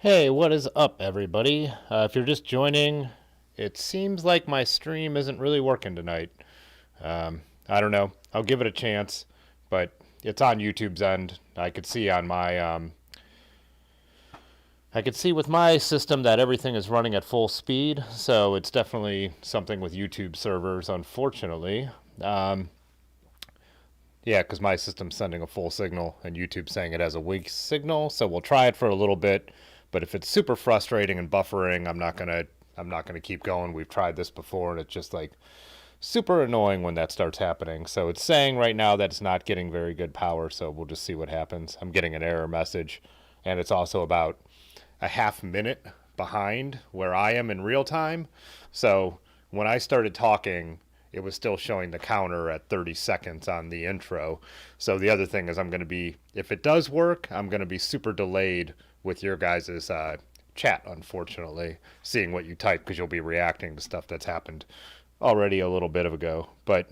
Hey, what is up, everybody? If you're just joining, it seems like my stream isn't really working tonight. I don't know. I'll give it a chance, but it's on YouTube's end. I could see with my system that everything is running at full speed, so it's definitely something with YouTube servers, unfortunately. Um, yeah, because my system's sending a full signal and YouTube's saying it has a weak signal, so we'll try it for a little bit. But if it's super frustrating and buffering, I'm not gonna keep going. We've tried this before, and it's just like super annoying when that starts happening. So it's saying right now that it's not getting very good power. So we'll just see what happens. I'm getting an error message, and it's also about a half minute behind where I am in real time. So when I started talking, it was still showing the counter at 30 seconds on the intro. So the other thing is, if it does work, I'm going to be super delayed with your guys' chat, unfortunately, seeing what you type because you'll be reacting to stuff that's happened already a little bit of ago. But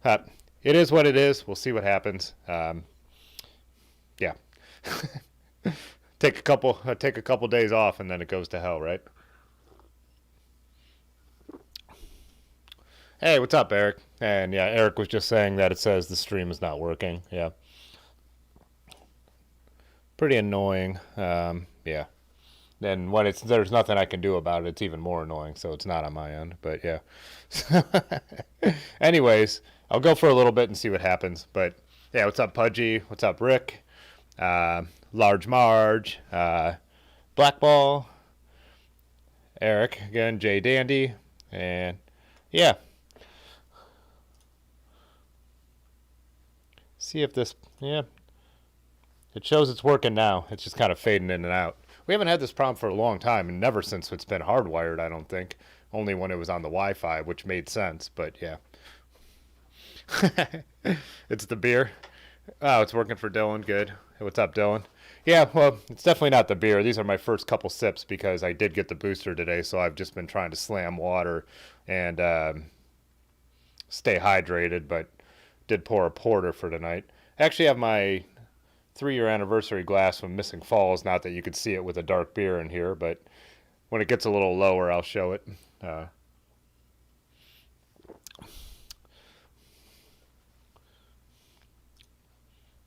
uh, it is what it is. We'll see what happens. Yeah. Take a couple days off and then it goes to hell, right? Hey, what's up, Eric? And yeah, Eric was just saying that it says the stream is not working. Yeah, pretty annoying. Yeah, and when it's there's nothing I can do about it, it's even more annoying. So it's not on my end. But yeah. Anyways, I'll go for a little bit and see what happens. But yeah, what's up, Pudgy? What's up, Rick? Uh, Large Marge, Blackball, Eric again, Jay Dandy, and yeah. See if this, yeah, it shows it's working now. It's just kind of fading in and out. We haven't had this problem for a long time, and never since it's been hardwired, I don't think. Only when it was on the Wi Fi, which made sense, but yeah. It's the beer. Oh, it's working for Dylan. Good. Hey, what's up, Dylan? Yeah, well, it's definitely not the beer. These are my first couple sips because I did get the booster today, so I've just been trying to slam water and stay hydrated, but did pour a porter for tonight. I actually have my 3-year anniversary glass from Missing Falls. Not that you could see it with a dark beer in here, but when it gets a little lower, I'll show it. Uh,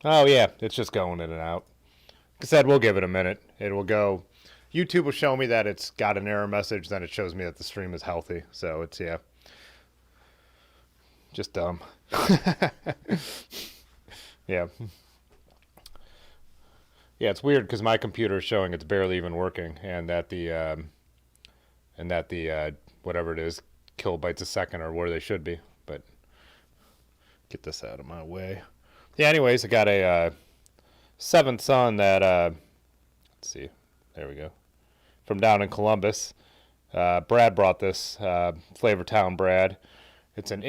oh, yeah, it's just going in and out. Like I said, we'll give it a minute. It will go. YouTube will show me that it's got an error message, then it shows me that the stream is healthy. So it's, yeah, just dumb. Yeah. Yeah, it's weird because my computer is showing it's barely even working, and that the whatever it is kilobytes a second are where they should be. But get this out of my way. Yeah. Anyways, I got a seventh son that let's see, there we go, from down in Columbus. Brad brought this Flavortown Brad. It's an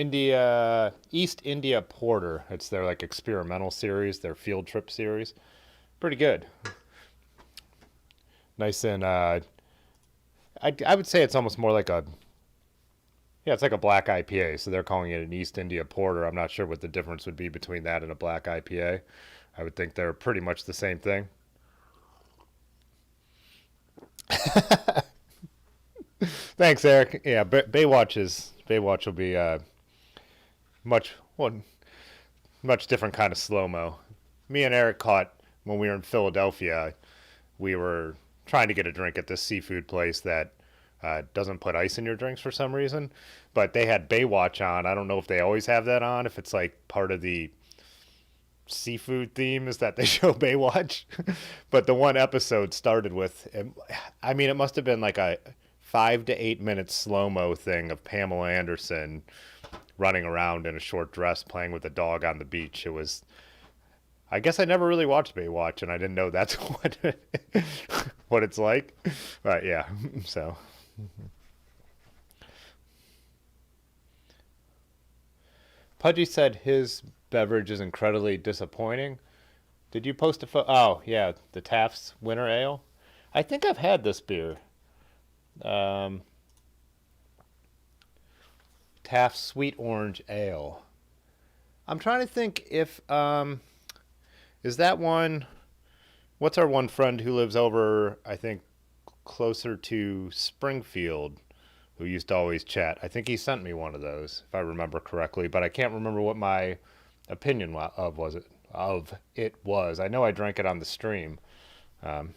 East India Porter. It's their like experimental series, their field trip series. Pretty good. Nice and I would say it's almost more like a, yeah, it's like a black IPA. So they're calling it an East India Porter. I'm not sure what the difference would be between that and a black IPA. I would think they're pretty much the same thing. Thanks, Eric. Yeah, Baywatch will be much one much different kind of slow mo. Me and Eric caught when we were in Philadelphia. We were trying to get a drink at this seafood place that doesn't put ice in your drinks for some reason, but they had Baywatch on. I don't know if they always have that on. If it's like part of the seafood theme is that they show Baywatch, but the one episode started with, I mean, it must have been like a 5 to 8 minute slow mo thing of Pamela Anderson running around in a short dress playing with a dog on the beach. It was, I guess I never really watched Baywatch, and I didn't know that's what it's like. But yeah, so Pudgy said his beverage is incredibly disappointing. Did you post a photo? Oh yeah, the Taft's Winter Ale. I think I've had this beer. Um, Taft's Sweet Orange Ale. I'm trying to think if is that one. What's our one friend who lives over? I think closer to Springfield who used to always chat. I think he sent me one of those, if I remember correctly, but I can't remember what my opinion of it was. I know I drank it on the stream. Um,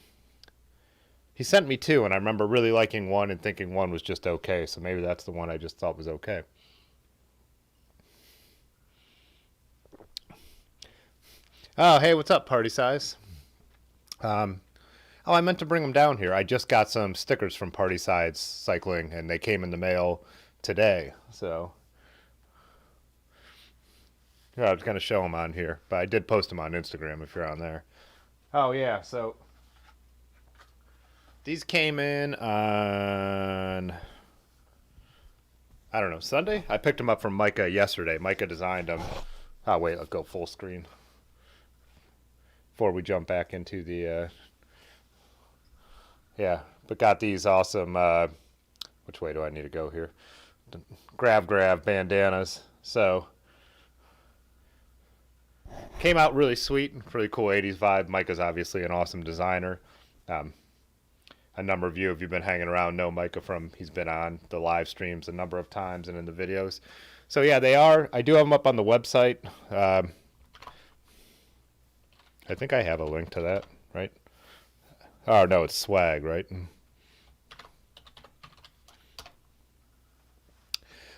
he sent me two, and I remember really liking one and thinking one was just okay. So maybe that's the one I just thought was okay. Oh, hey, what's up, Party Size? Um, oh, I meant to bring them down here. I just got some stickers from Party Size Cycling, and they came in the mail today. So yeah, I was going to show them on here, but I did post them on Instagram if you're on there. Oh, yeah, so these came in on, I don't know, Sunday? I picked them up from Micah yesterday. Micah designed them. Oh, wait, let's go full screen before we jump back into the, yeah, but got these awesome, which way do I need to go here? Grab bandanas. So, came out really sweet, really cool 80s vibe. Micah's obviously an awesome designer. Um, a number of you, if you've been hanging around, know Micah from, he's been on the live streams a number of times and in the videos. So yeah, they are. I do have them up on the website. I think I have a link to that, right? Oh, no, it's swag, right?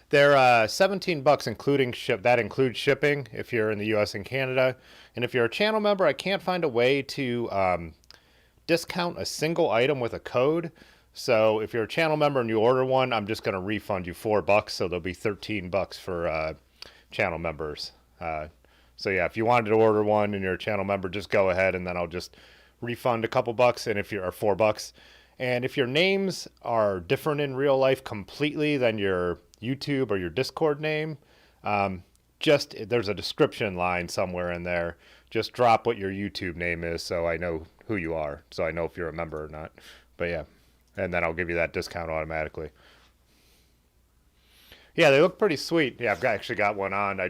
They're 17 bucks including ship. That includes shipping if you're in the US and Canada. And if you're a channel member, I can't find a way to discount a single item with a code. So if you're a channel member and you order one, I'm just going to refund you $4. So there'll be 13 bucks for channel members. So yeah, if you wanted to order one and you're a channel member, just go ahead and then I'll just refund a couple bucks. And if you're $4, and if your names are different in real life completely than your YouTube or your Discord name, just there's a description line somewhere in there. Just drop what your YouTube name is so I know who you are, so I know if you're a member or not. But yeah, and then I'll give you that discount automatically. Yeah, they look pretty sweet. Yeah, actually got one on. I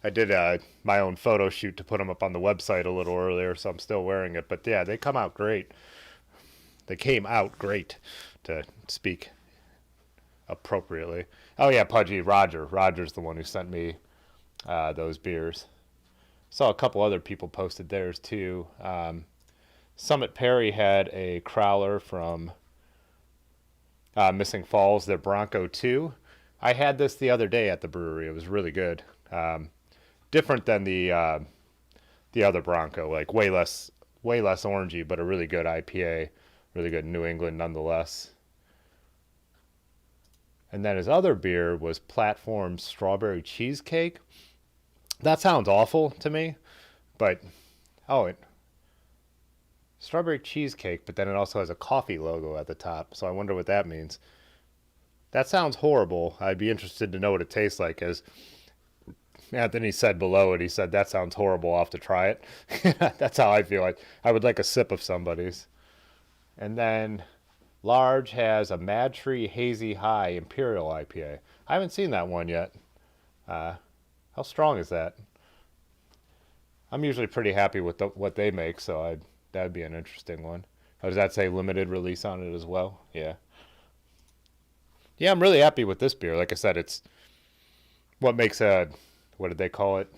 did my own photo shoot to put them up on the website a little earlier, so I'm still wearing it. But yeah, they come out great. They came out great, to speak appropriately. Oh yeah, Pudgy, Roger. Roger's the one who sent me those beers. Saw a couple other people posted theirs too. Summit Perry had a crowler from Missing Falls, their Bronco 2. I had this the other day at the brewery. It was really good. Different than the other Bronco, like way less orangey, but a really good IPA, really good New England nonetheless. And then his other beer was Platform Strawberry Cheesecake. That sounds awful to me, but strawberry cheesecake, but then it also has a coffee logo at the top, so I wonder what that means. That sounds horrible. I'd be interested to know what it tastes like, as Anthony said below it. He said, that sounds horrible, I'll have to try it. That's how I feel. Like I would like a sip of somebody's. And then Large has a Mad Tree Hazy High Imperial IPA. I haven't seen that one yet. How strong is that? I'm usually pretty happy with what they make, so that'd be an interesting one. Oh, does that say limited release on it as well? Yeah. Yeah, I'm really happy with this beer. Like I said, it's what makes what did they call it?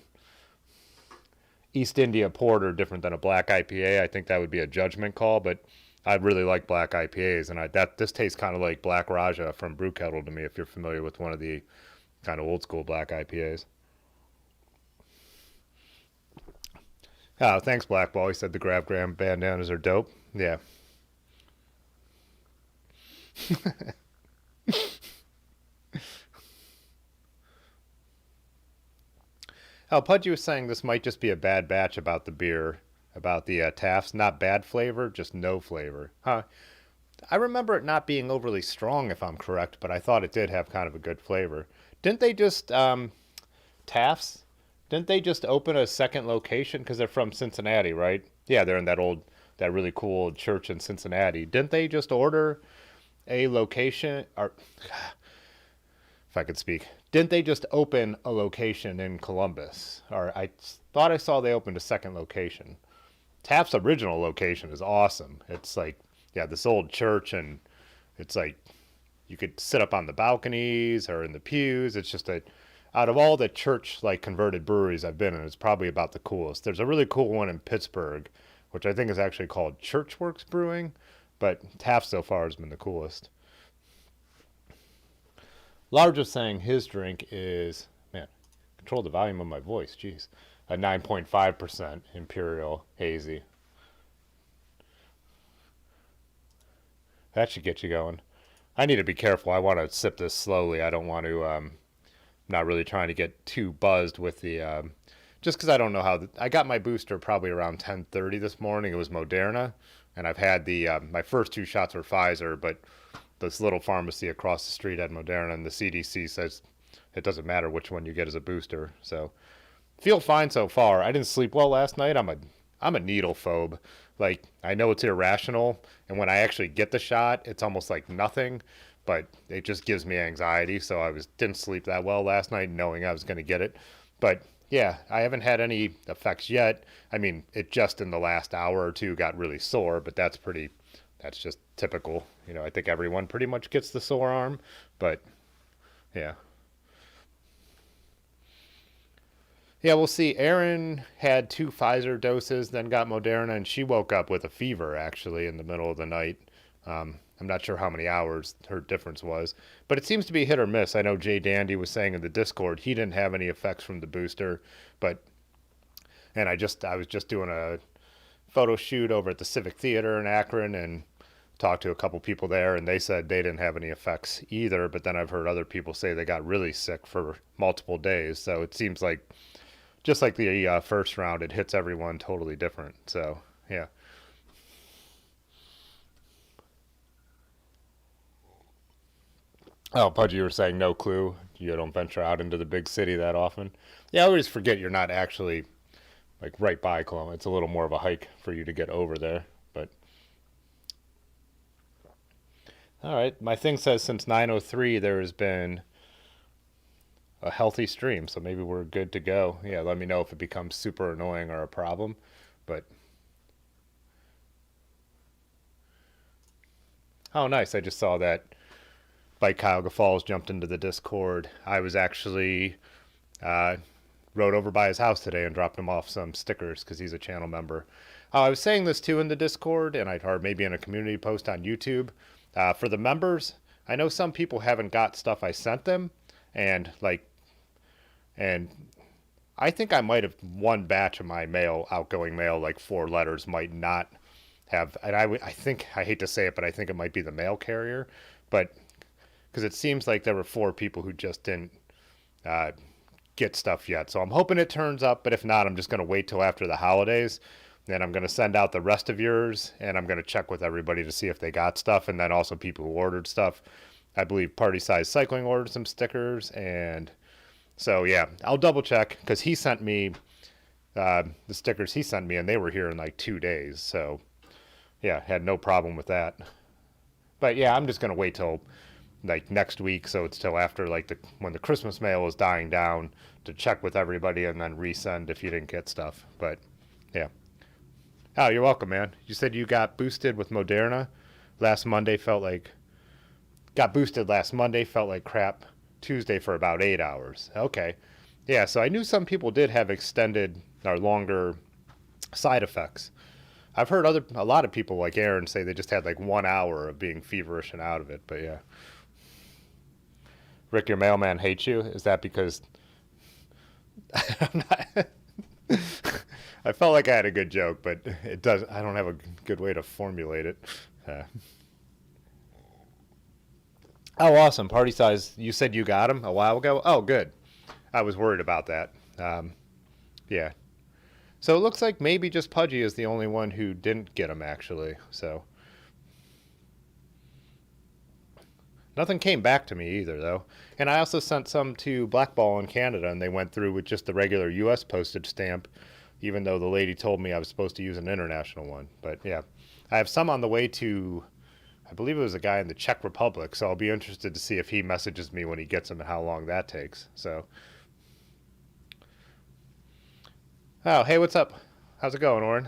East India Porter different than a black IPA. I think that would be a judgment call, but I really like black IPAs, and this tastes kind of like Black Raja from Brew Kettle to me, if you're familiar with one of the kind of old school black IPAs. Oh, thanks, Blackball. He said the Grab Graham bandanas are dope. Yeah. Oh, Pudgy was saying this might just be a bad batch about the beer, about the Taft's. Not bad flavor, just no flavor. Huh. I remember it not being overly strong, if I'm correct, but I thought it did have kind of a good flavor. Didn't they just, Taft's? Didn't they just open a second location? Because they're from Cincinnati, right? Yeah, they're in that really cool old church in Cincinnati. Didn't they just order a location, or if I could speak, didn't they just open a location in Columbus? Or I thought I saw they opened a second location. Taft's original location is awesome. It's like, yeah, this old church, and it's like you could sit up on the balconies or in the pews. It's just a out of all the church like converted breweries I've been in, it's probably about the coolest. There's a really cool one in Pittsburgh, which I think is actually called Churchworks Brewing, but Taft so far has been the coolest. Largest saying his drink is, man, control the volume of my voice, jeez. A 9.5% Imperial Hazy. That should get you going. I need to be careful. I want to sip this slowly. I don't want to, not really trying to get too buzzed with the, just because I don't know how, I got my booster probably around 10:30 this morning. It was Moderna, and I've had my first two shots were Pfizer, but this little pharmacy across the street had Moderna, and the CDC says it doesn't matter which one you get as a booster. So feel fine so far. I didn't sleep well last night. I'm a needle phobe. Like I know it's irrational, and when I actually get the shot, it's almost like nothing, but it just gives me anxiety. So didn't sleep that well last night, knowing I was going to get it. But yeah, I haven't had any effects yet. I mean, it just in the last hour or two got really sore, but that's just typical. I think everyone pretty much gets the sore arm, but yeah. Yeah, we'll see. Erin had two Pfizer doses, then got Moderna, and she woke up with a fever actually in the middle of the night. I'm not sure how many hours her difference was, but it seems to be hit or miss. I know Jay Dandy was saying in the Discord he didn't have any effects from the booster, but and I was just doing a photo shoot over at the Civic Theater in Akron and talked to a couple people there, and they said they didn't have any effects either. But then I've heard other people say they got really sick for multiple days. So it seems like just like the first round, it hits everyone totally different. So yeah. Oh, Pudgy, you were saying no clue. You don't venture out into the big city that often. Yeah, I always forget you're not actually like right by Columbus. It's a little more of a hike for you to get over there. But all right, my thing says since 9:03 there has been a healthy stream, so maybe we're good to go. Yeah, let me know if it becomes super annoying or a problem. But oh, nice! I just saw that Bike Cuyahoga Falls jumped into the Discord. I was actually uh, rode over by his house today and dropped him off some stickers because he's a channel member. I was saying this too in the Discord, and I'd heard maybe in a community post on YouTube. For the members, I know some people haven't got stuff I sent them, and and I think I might have one batch of my outgoing mail, like 4 letters, might not have, and I think, I hate to say it, but I think it might be the mail carrier, but because it seems like there were 4 people who just didn't uh, get stuff yet. So I'm hoping it turns up, but if not, I'm just going to wait till after the holidays. Then I'm going to send out the rest of yours, and I'm going to check with everybody to see if they got stuff, and then also people who ordered stuff. I believe Party Size Cycling ordered some stickers, and so yeah, I'll double check because he sent me the stickers he sent me, and they were here in like 2 days. So yeah, had no problem with that. But yeah, I'm just going to wait till like next week, so it's till after like when the Christmas mail is dying down to check with everybody and then resend if you didn't get stuff. But yeah. Oh, you're welcome, man. You said you got boosted with Moderna last Monday. Got boosted last Monday. Felt like crap Tuesday for about 8 hours. Okay. Yeah, so I knew some people did have extended or longer side effects. I've heard a lot of people like Aaron say they just had like 1 hour of being feverish and out of it. But yeah. Rick, your mailman hates you? Is that because I'm not, I felt like I had a good joke, but I don't have a good way to formulate it. Uh, oh, awesome. Party Size, you said you got him a while ago? Oh, good. I was worried about that. Yeah. So it looks like maybe just Pudgy is the only one who didn't get him, actually. So nothing came back to me either, though. And I also sent some to Blackball in Canada, and they went through with just the regular U.S. postage stamp, even though the lady told me I was supposed to use an international one. But yeah, I have some on the way to, I believe it was a guy in the Czech Republic, so I'll be interested to see if he messages me when he gets them and how long that takes. So, oh, hey, what's up? How's it going, Oren?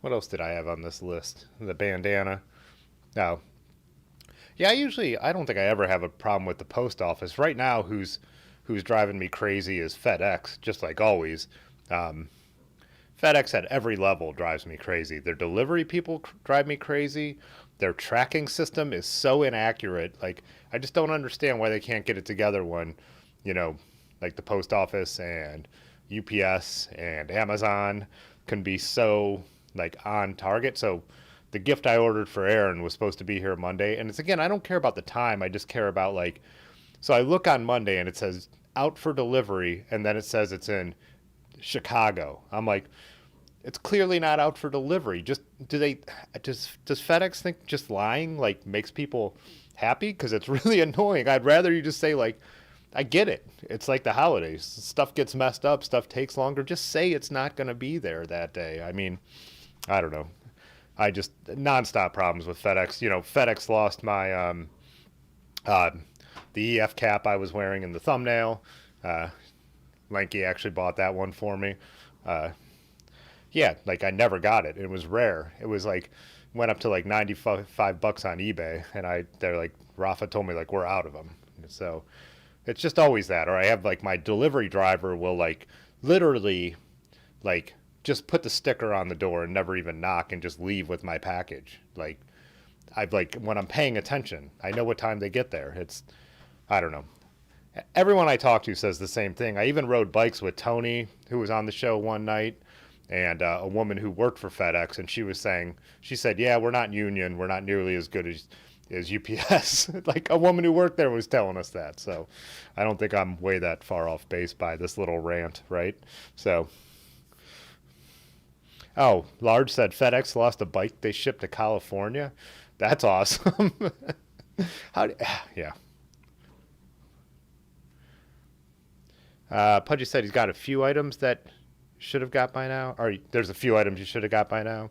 What else did I have on this list? The bandana. Oh, yeah. I don't think I ever have a problem with the post office. Right now, who's driving me crazy is FedEx, just like always. Um, FedEx at every level drives me crazy. Their delivery people drive me crazy. Their tracking system is so inaccurate. Like, I just don't understand why they can't get it together when, you know, like the post office and UPS and Amazon can be so like on target. So the gift I ordered for Aaron was supposed to be here Monday, and it's again, I don't care about the time. I just care about like, so I look on Monday and it says out for delivery, and then it says it's in Chicago. I'm like, it's clearly not out for delivery. Just do they? Does FedEx think just lying like makes people happy? Because it's really annoying. I'd rather you just say like, I get it. It's like the holidays. Stuff gets messed up. Stuff takes longer. Just say it's not going to be there that day. I mean, I don't know. I just nonstop problems with FedEx. You know, FedEx lost my uh, the EF cap I was wearing in the thumbnail. Uh, Lanky actually bought that one for me. Uh, yeah, like I never got it. It was rare. It was like went up to like 95 bucks on eBay, and they're like Rafa told me like we're out of them. So it's just always that. Or I have like my delivery driver will like literally like just put the sticker on the door and never even knock and just leave with my package. Like I've like when I'm paying attention, I know what time they get there. It's I don't know. Everyone I talk to says the same thing. I even rode bikes with Tony, who was on the show one night, and a woman who worked for FedEx, and she said, yeah, we're not union, we're not nearly as good as UPS. Like a woman who worked there was telling us that. So I don't think I'm way that far off base by this little rant, right? So, oh, Large said FedEx lost a bike they shipped to California. That's awesome. Yeah. Pudgy said he's got a few items that should have got by now. Or there's a few items you should have got by now.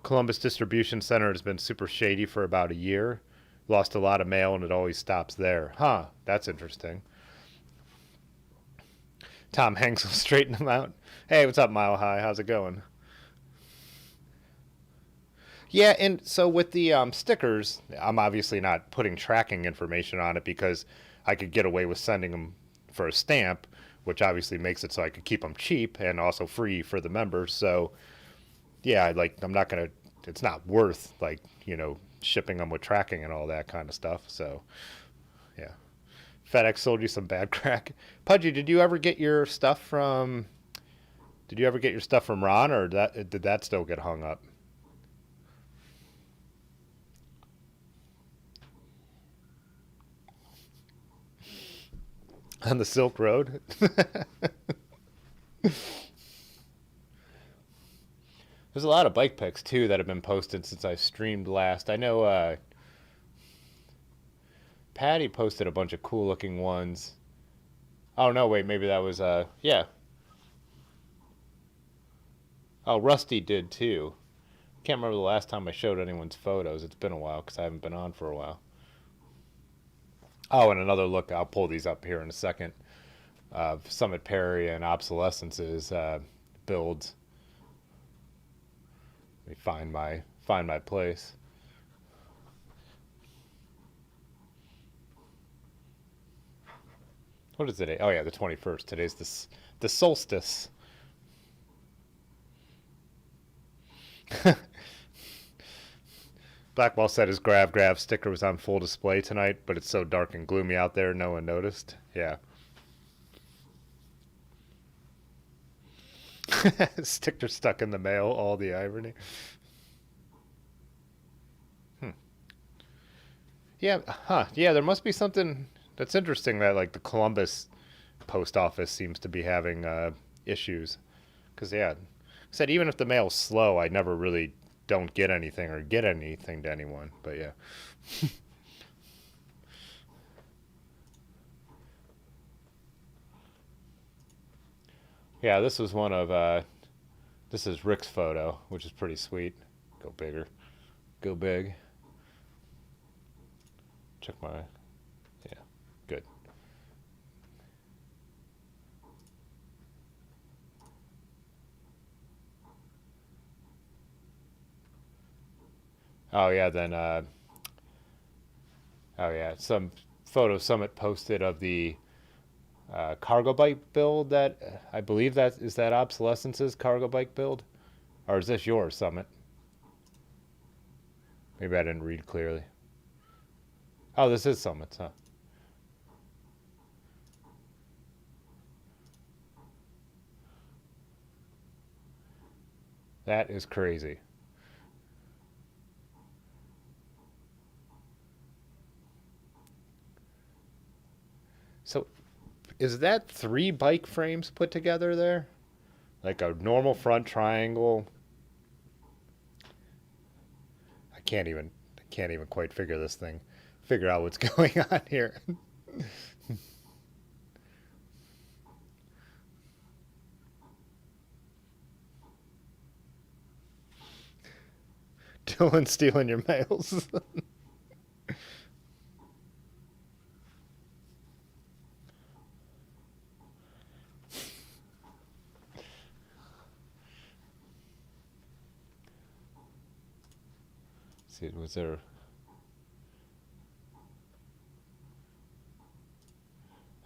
Columbus Distribution Center has been super shady for about a year. Lost a lot of mail and it always stops there. Huh, that's interesting. Tom Hanks will straighten him out. Hey, what's up, Mile High? How's it going? Yeah, and so with the stickers, I'm obviously not putting tracking information on it because I could get away with sending them for a stamp, which obviously makes it so I could keep them cheap and also free for the members. So yeah, like I'm not gonna. It's not worth like shipping them with tracking and all that kind of stuff. So yeah, FedEx sold you some bad crack. Pudgy, did you ever get your stuff from? Did you ever get your stuff from Ron, or did that still get hung up? On the Silk Road? There's a lot of bike pics too that have been posted since I streamed last. I know Patty posted a bunch of cool looking ones. Oh no, wait, maybe that was yeah. Oh, Rusty did too. Can't remember the last time I showed anyone's photos. It's been a while because I haven't been on for a while. Oh, and another look. I'll pull these up here in a second. Summit Perry and Obsolescence's builds. Let me find my place. What is today? Oh yeah, the 21st. Today's the solstice. Blackwall said his Grav sticker was on full display tonight, but it's so dark and gloomy out there, no one noticed. Yeah. Sticker stuck in the mail, all the irony. Hmm. Yeah, huh. Yeah, there must be something that's interesting that like the Columbus post office seems to be having issues. Because yeah, said even if the mail's slow, I never really don't get anything or get anything to anyone. But yeah. Yeah, this was one of this is Rick's photo, which is pretty sweet. Go bigger. Go big. Check my yeah. Good. Oh yeah, then oh yeah, some photo Summit posted of the cargo bike build that I believe that is that Obsolescence's cargo bike build, or is this yours, Summit? Maybe I didn't read clearly. Oh, this is Summit's, huh? That is crazy. So, is that three bike frames put together there? Like a normal front triangle? I can't even quite figure out what's going on here. Dylan stealing your mails. See, was there?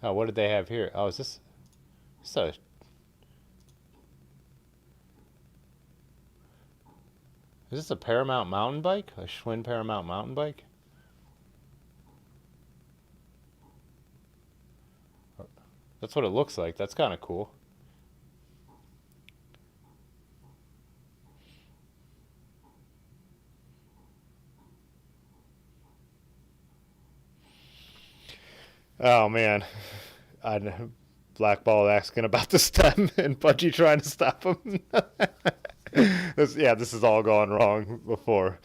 Oh, what did they have here? Oh, is a, is this a Paramount mountain bike? A Schwinn Paramount mountain bike? That's what it looks like. That's kind of cool. Oh man, I blackball asking about the stem and Budgie trying to stop him. This is all gone wrong before.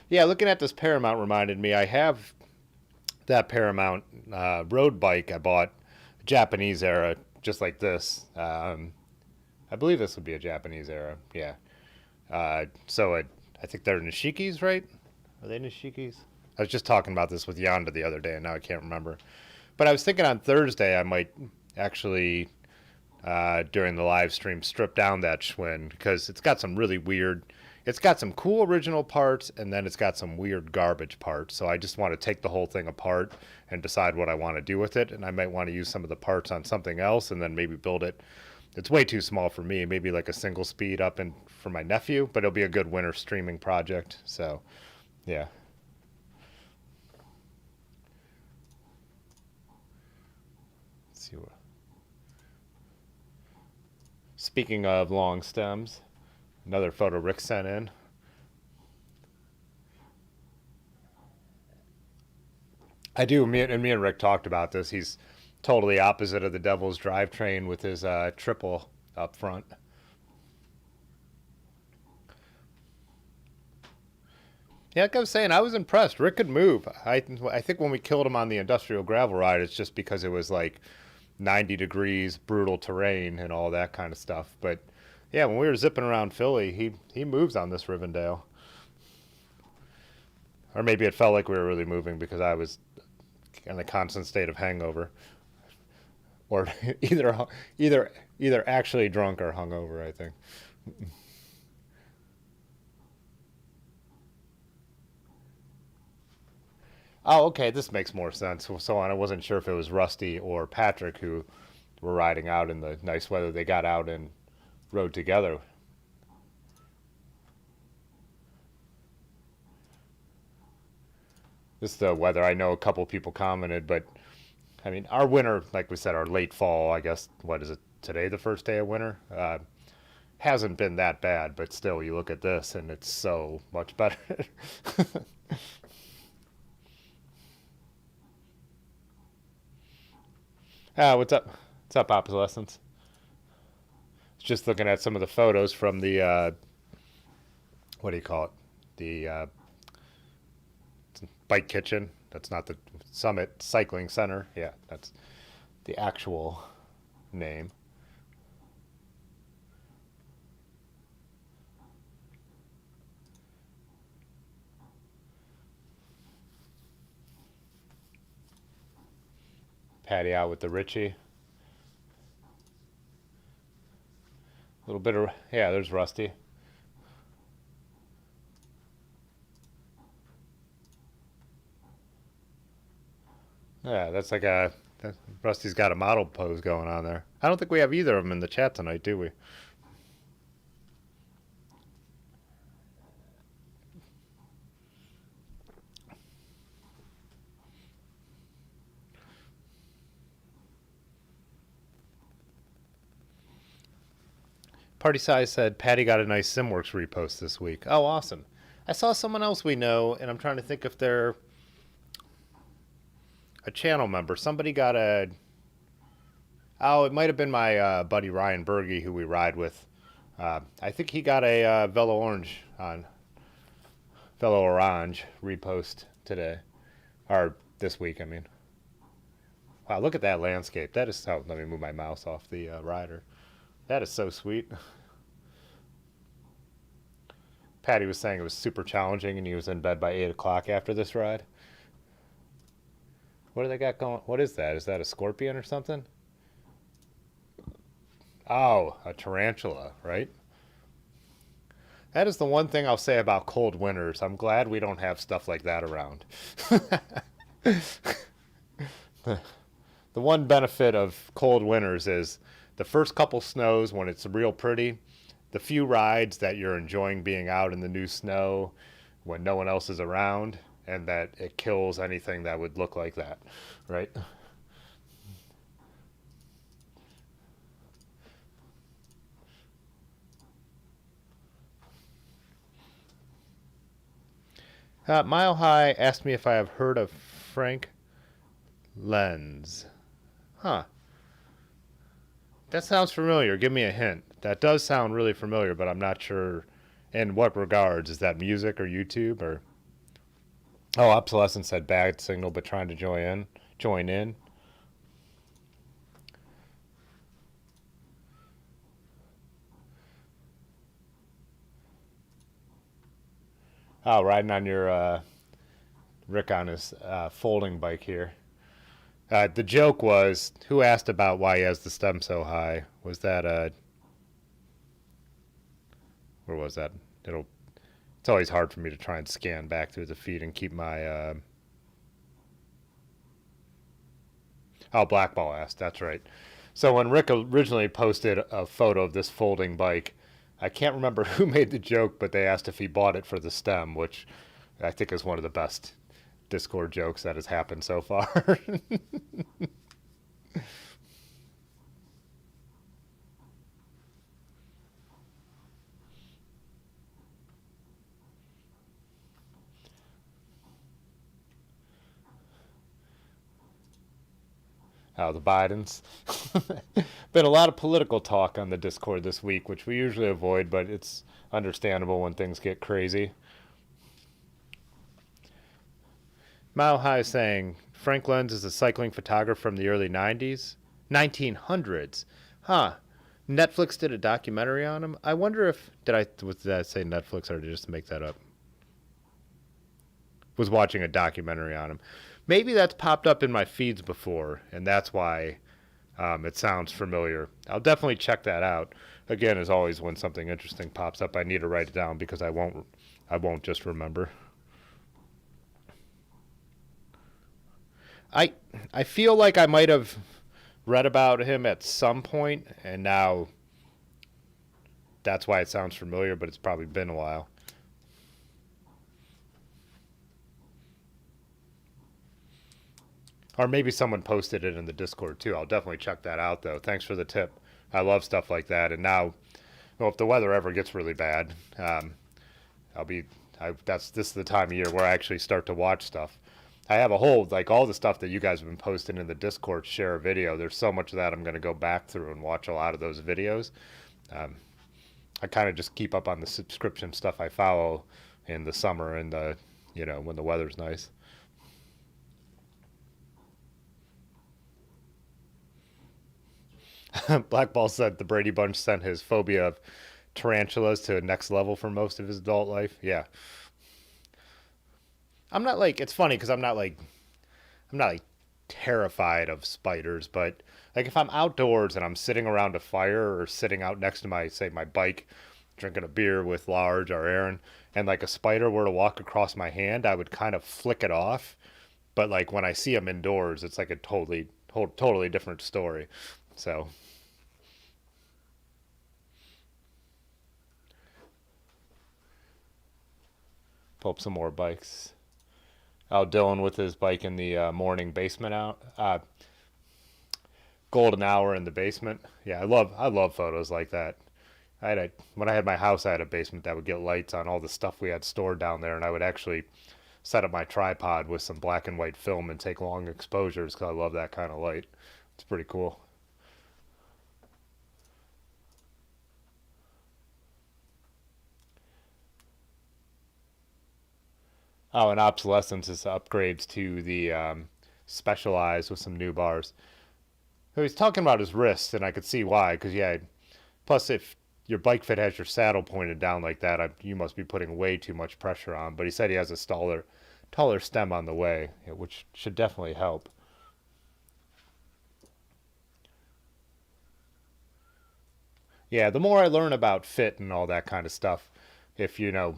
Yeah, looking at this Paramount reminded me. I have that Paramount road bike I bought, Japanese era, just like this. I believe this would be a Japanese era. Yeah. I think they're Nishikis, right? Are they Nishikis? I was just talking about this with Yanda the other day, and now I can't remember. But I was thinking on Thursday I might actually, during the live stream, strip down that Schwinn because it's got some really weird. It's got some cool original parts, and then it's got some weird garbage parts. So I just want to take the whole thing apart and decide what I want to do with it. And I might want to use some of the parts on something else, and then maybe build it. It's way too small for me. Maybe like a single speed up and for my nephew, but it'll be a good winter streaming project. So yeah. Let's see what. Speaking of long stems, another photo Rick sent in. I do. Me and Rick talked about this. He's totally opposite of the Devil's drivetrain with his triple up front. Yeah, like I was saying, I was impressed. Rick could move. I think when we killed him on the industrial gravel ride, it's just because it was like 90 degrees, brutal terrain, and all that kind of stuff. But yeah, when we were zipping around Philly, he moves on this Rivendell. Or maybe it felt like we were really moving because I was in a constant state of hangover, or either either either actually drunk or hungover. I think. Oh, okay, this makes more sense. So on, I wasn't sure if it was Rusty or Patrick who were riding out in the nice weather. They got out and rode together. This is the weather. I know a couple people commented, but I mean, our winter, like we said, our late fall. I guess what is it today? The first day of winter hasn't been that bad, but still, you look at this and it's so much better. What's up? What's up, obsolescence? Just looking at some of the photos from the what do you call it? The bike kitchen. That's not the Summit Cycling Center. Yeah, that's the actual name. Patty out with the Richie. little bit of, yeah, there's Rusty. Yeah, that's like Rusty's got a model pose going on there. I don't think we have either of them in the chat tonight, do we? Party Size said Patty got a nice SimWorks repost this week. Oh, awesome. I saw someone else we know, and I'm trying to think if they're a channel member. Somebody got a. Oh, it might have been my buddy Ryan Berge, who we ride with. I think he got a Velo Orange repost today, or this week. I mean, wow, look at that landscape. That is so. Let me move my mouse off the rider. That is so sweet. Patty was saying it was super challenging, and he was in bed by 8 o'clock after this ride. What do they got going? What is that? Is that a scorpion or something? Oh, a tarantula, right? That is the one thing I'll say about cold winters. I'm glad we don't have stuff like that around. The one benefit of cold winters is the first couple snows when it's real pretty, the few rides that you're enjoying being out in the new snow when no one else is around, and that it kills anything that would look like that, right? Mile High asked me if I have heard of Frank Lenz. Huh. That sounds familiar. Give me a hint. That does sound really familiar, but I'm not sure in what regards. Is that music or YouTube or? Oh, Obsolescence said bad signal, but trying to join in. Join in. Oh, riding on your Rick on his folding bike here. The joke was, who asked about why he has the stem so high? Was that where was that? It's always hard for me to try and scan back through the feed and keep my. Oh, Blackball asked. That's right. So when Rick originally posted a photo of this folding bike, I can't remember who made the joke, but they asked if he bought it for the stem, which I think is one of the best Discord jokes that has happened so far. Oh, the Bidens. Been a lot of political talk on the Discord this week, which we usually avoid, but it's understandable when things get crazy. Mile High is saying Frank Lenz is a cycling photographer from the early 90s? 1900s. Huh. Netflix did a documentary on him. I wonder if did I say Netflix or did I just make that up? Was watching a documentary on him. Maybe that's popped up in my feeds before, and that's why it sounds familiar. I'll definitely check that out. Again, as always, when something interesting pops up, I need to write it down because I won't just remember. I feel like I might have read about him at some point, and now that's why it sounds familiar, but it's probably been a while. Or maybe someone posted it in the Discord too. I'll definitely check that out though. Thanks for the tip. I love stuff like that. And now, well, if the weather ever gets really bad, this is the time of year where I actually start to watch stuff. I have a whole, like all the stuff that you guys have been posting in the Discord, share a video. There's so much of that I'm going to go back through and watch a lot of those videos. I kind of just keep up on the subscription stuff I follow in the summer and when the weather's nice. Blackball said the Brady Bunch sent his phobia of tarantulas to a next level for most of his adult life. Yeah. I'm not it's funny because I'm not like terrified of spiders, but Like if I'm outdoors and I'm sitting around a fire or sitting out next to my, say, my bike, drinking a beer with Large or Aaron, and like a spider were to walk across my hand, I would kind of flick it off. But like when I see them indoors, it's like a totally different story. So pull up some more bikes. Oh, Dylan with his bike in the morning basement out. Golden hour in the basement. Yeah, I love photos like that. When I had my house, I had a basement that would get lights on all the stuff we had stored down there, and I would actually set up my tripod with some black and white film and take long exposures because I love that kind of light. It's pretty cool. Oh, and obsolescence is upgrades to the specialized with some new bars. He was talking about his wrist, and I could see why. Because yeah, plus if your bike fit has your saddle pointed down like that, you must be putting way too much pressure on. But he said he has a taller stem on the way, which should definitely help. Yeah, the more I learn about fit and all that kind of stuff, if you know,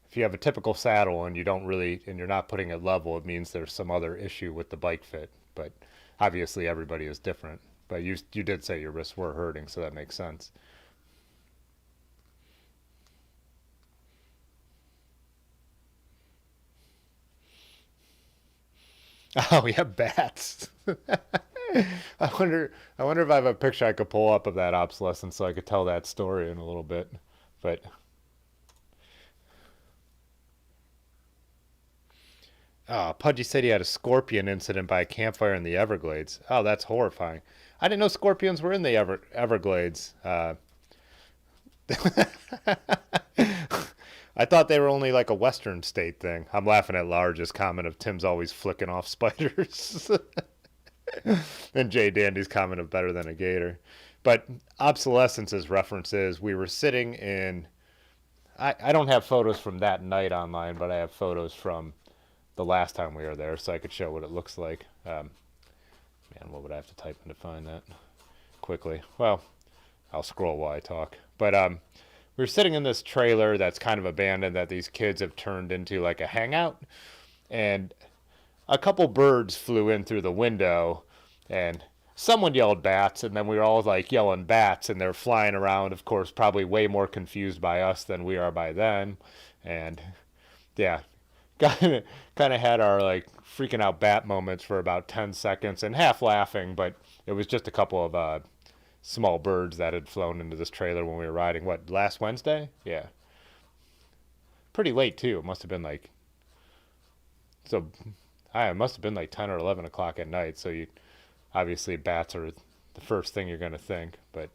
if you have a typical saddle and you're not putting it level, it means there's some other issue with the bike fit. But obviously everybody is different. But you did say your wrists were hurting, so that makes sense. Oh, yeah, bats. I wonder if I have a picture I could pull up of that obsolescence so I could tell that story in a little bit. But Pudgy said he had a scorpion incident by a campfire in the Everglades. Oh, that's horrifying. I didn't know scorpions were in the Everglades. I thought they were only like a Western state thing. I'm laughing at Large's comment of Tim's always flicking off spiders. And Jay Dandy's comment of better than a gator. But obsolescence's reference is we were sitting in. I don't have photos from that night online, but I have photos from the last time we were there, so I could show what it looks like. Man, what would I have to type in to find that quickly? Well, I'll scroll while I talk. But we were sitting in this trailer that's kind of abandoned that these kids have turned into like a hangout, and a couple birds flew in through the window, and someone yelled bats, and then we were all like yelling bats, and they're flying around, of course, probably way more confused by us than we are by them. And yeah, kind of had our like freaking out bat moments for about 10 seconds and half laughing, but it was just a couple of small birds that had flown into this trailer when we were riding. What, last Wednesday? Yeah. Pretty late, too. It must have been like, so, it must have been like 10 or 11 o'clock at night. So, obviously, bats are the first thing you're going to think. But,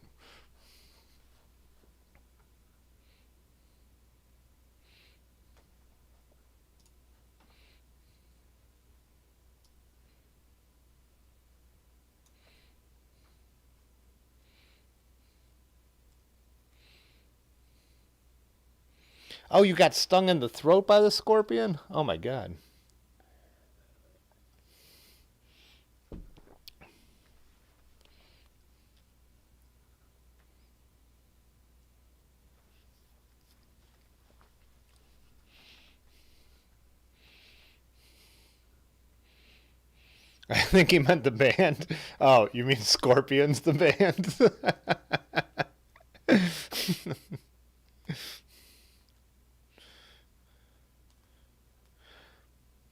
oh, you got stung in the throat by the scorpion? Oh, my God. I think he meant the band. Oh, you mean Scorpions, the band?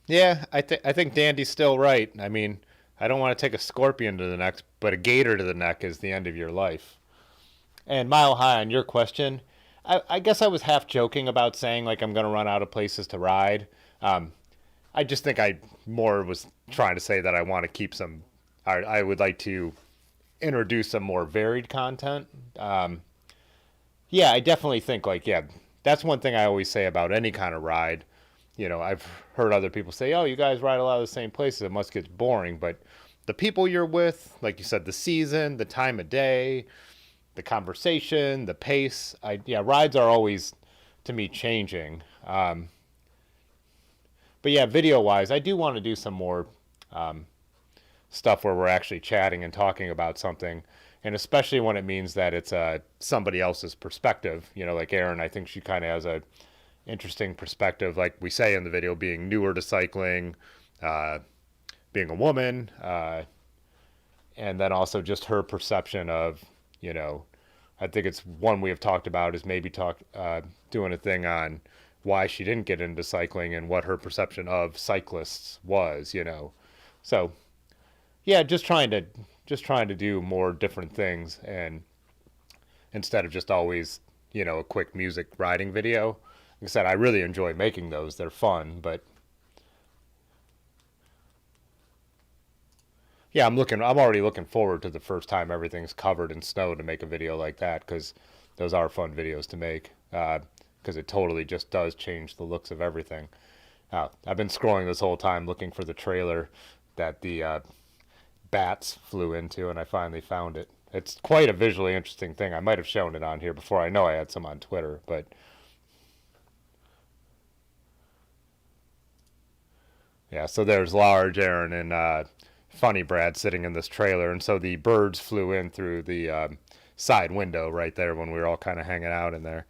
Yeah, I think Dandy's still right. I mean, I don't want to take a scorpion to the neck, but a gator to the neck is the end of your life. And Mile High, on your question, I guess I was half joking about saying like I'm going to run out of places to ride. Um, I just think I more was trying to say that I want to keep some. I would like to introduce some more varied content. Yeah, I definitely think like yeah, that's one thing I always say about any kind of ride. I've heard other people say, "Oh, you guys ride a lot of the same places. It must get boring." But the people you're with, like you said, the season, the time of day, the conversation, the pace. Yeah, rides are always to me changing. But yeah, video wise, I do want to do some more stuff where we're actually chatting and talking about something, and especially when it means that it's somebody else's perspective. You know, like Erin, I think she kind of has a interesting perspective, like we say in the video, being newer to cycling, uh, being a woman, and then also just her perception of, you know, I think it's one we have talked about is maybe doing a thing on why she didn't get into cycling and what her perception of cyclists was, you know. So yeah, just trying to do more different things, and instead of just always, you know, a quick music riding video. Like I said, I really enjoy making those. They're fun, but yeah, I'm already looking forward to the first time everything's covered in snow to make a video like that, because those are fun videos to make. Because it totally just does change the looks of everything. I've been scrolling this whole time looking for the trailer that the bats flew into, and I finally found it. It's quite a visually interesting thing. I might have shown it on here before. I know I had some on Twitter, but yeah. So there's Large, Aaron, and Funny Brad sitting in this trailer, and so the birds flew in through the side window right there when we were all kind of hanging out in there.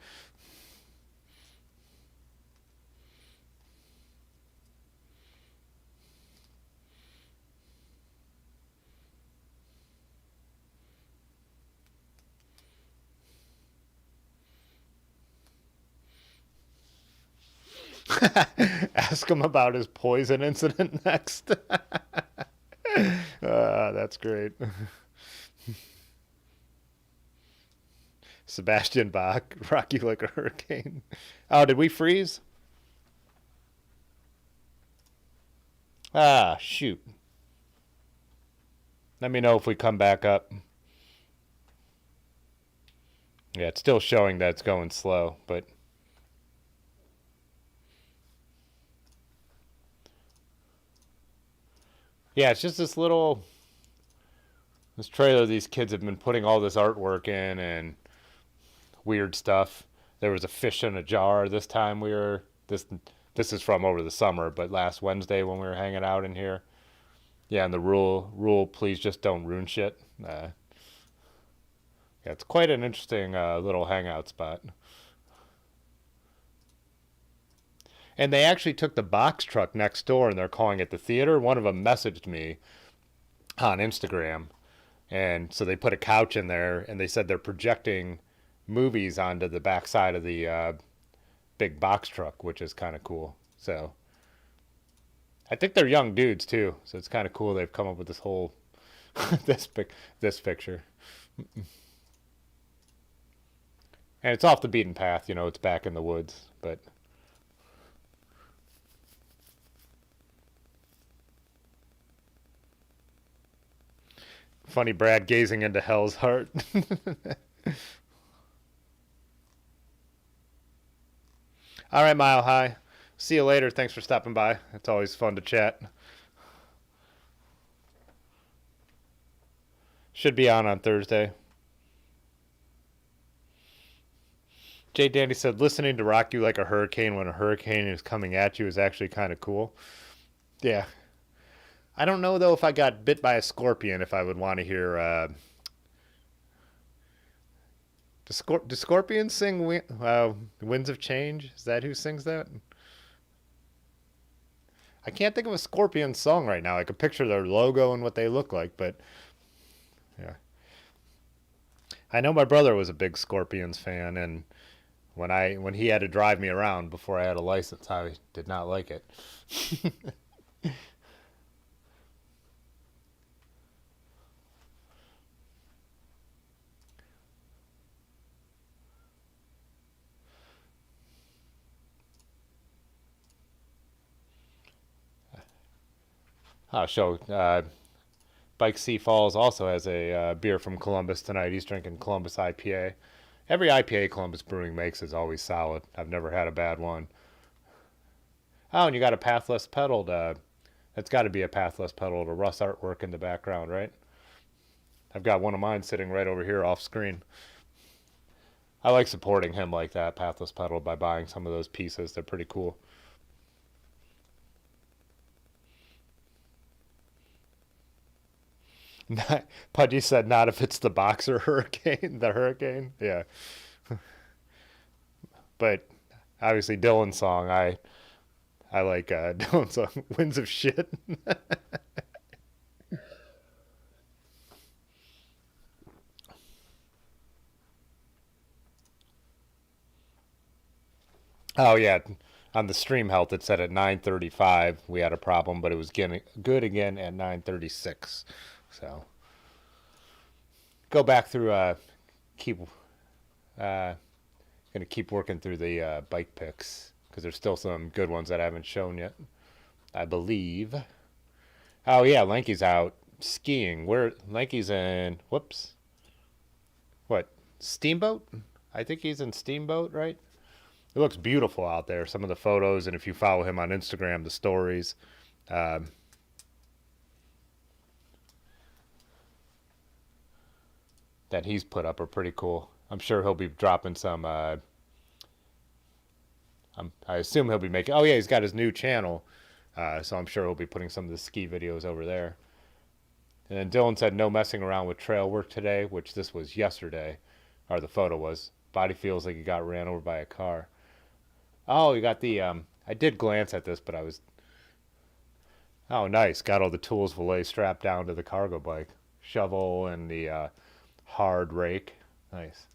Ask him about his poison incident next. That's great. Sebastian Bach, rock you like a hurricane. Oh, did we freeze? Ah, shoot. Let me know if we come back up. Yeah, it's still showing that it's going slow, but yeah, it's just this trailer these kids have been putting all this artwork in and weird stuff. There was a fish in a jar this time this is from over the summer, but last Wednesday when we were hanging out in here. Yeah, and the rule please just don't ruin shit. Yeah, it's quite an interesting little hangout spot. And they actually took the box truck next door and they're calling it the theater. One of them messaged me on Instagram, and so they put a couch in there and they said they're projecting movies onto the backside of the big box truck, which is kind of cool. So I think they're young dudes too, so it's kind of cool they've come up with this whole this picture. And it's off the beaten path, you know, it's back in the woods, but funny Brad gazing into hell's heart. All right, Mile High. See you later. Thanks for stopping by. It's always fun to chat. Should be on Thursday. Jay Dandy said, listening to Rock You Like a Hurricane when a hurricane is coming at you is actually kind of cool. Yeah. I don't know, though, if I got bit by a scorpion, if I would want to hear. Do scorpions sing Winds of Change? Is that who sings that? I can't think of a Scorpion song right now. I could picture their logo and what they look like, but yeah. I know my brother was a big Scorpions fan, and when he had to drive me around before I had a license, I did not like it. Bike Sea Falls also has a beer from Columbus tonight. He's drinking Columbus IPA. Every IPA Columbus Brewing makes is always solid. I've never had a bad one. Oh, and you got a Pathless pedal. That's got to be a Pathless pedal to Russ artwork in the background, right? I've got one of mine sitting right over here off screen. I like supporting him like that, Pathless pedal, by buying some of those pieces. They're pretty cool. Pudgy said not if it's the boxer hurricane, the hurricane. Yeah, but obviously Dylan's song, I like Dylan's song, "Winds of Shit." Oh yeah, on the stream health it said at 9:35 we had a problem, but it was getting good again at 9:36. So go back through. Keep gonna keep working through the bike picks because there's still some good ones that I haven't shown yet. I believe. Oh yeah, Lanky's out skiing. Where Lanky's in? Whoops. What? Steamboat? I think he's in Steamboat, right? It looks beautiful out there. Some of the photos, and if you follow him on Instagram, the stories. Um, that he's put up are pretty cool. I'm sure he'll be dropping some. I assume he'll be making. Oh yeah, he's got his new channel, so I'm sure he'll be putting some of the ski videos over there. And then Dylan said no messing around with trail work today, which this was yesterday, or the photo was. Body feels like he got ran over by a car. Oh, you got the. I did glance at this, but I was. Oh, nice. Got all the tools fillet strapped down to the cargo bike. Shovel and the hard rake. Nice.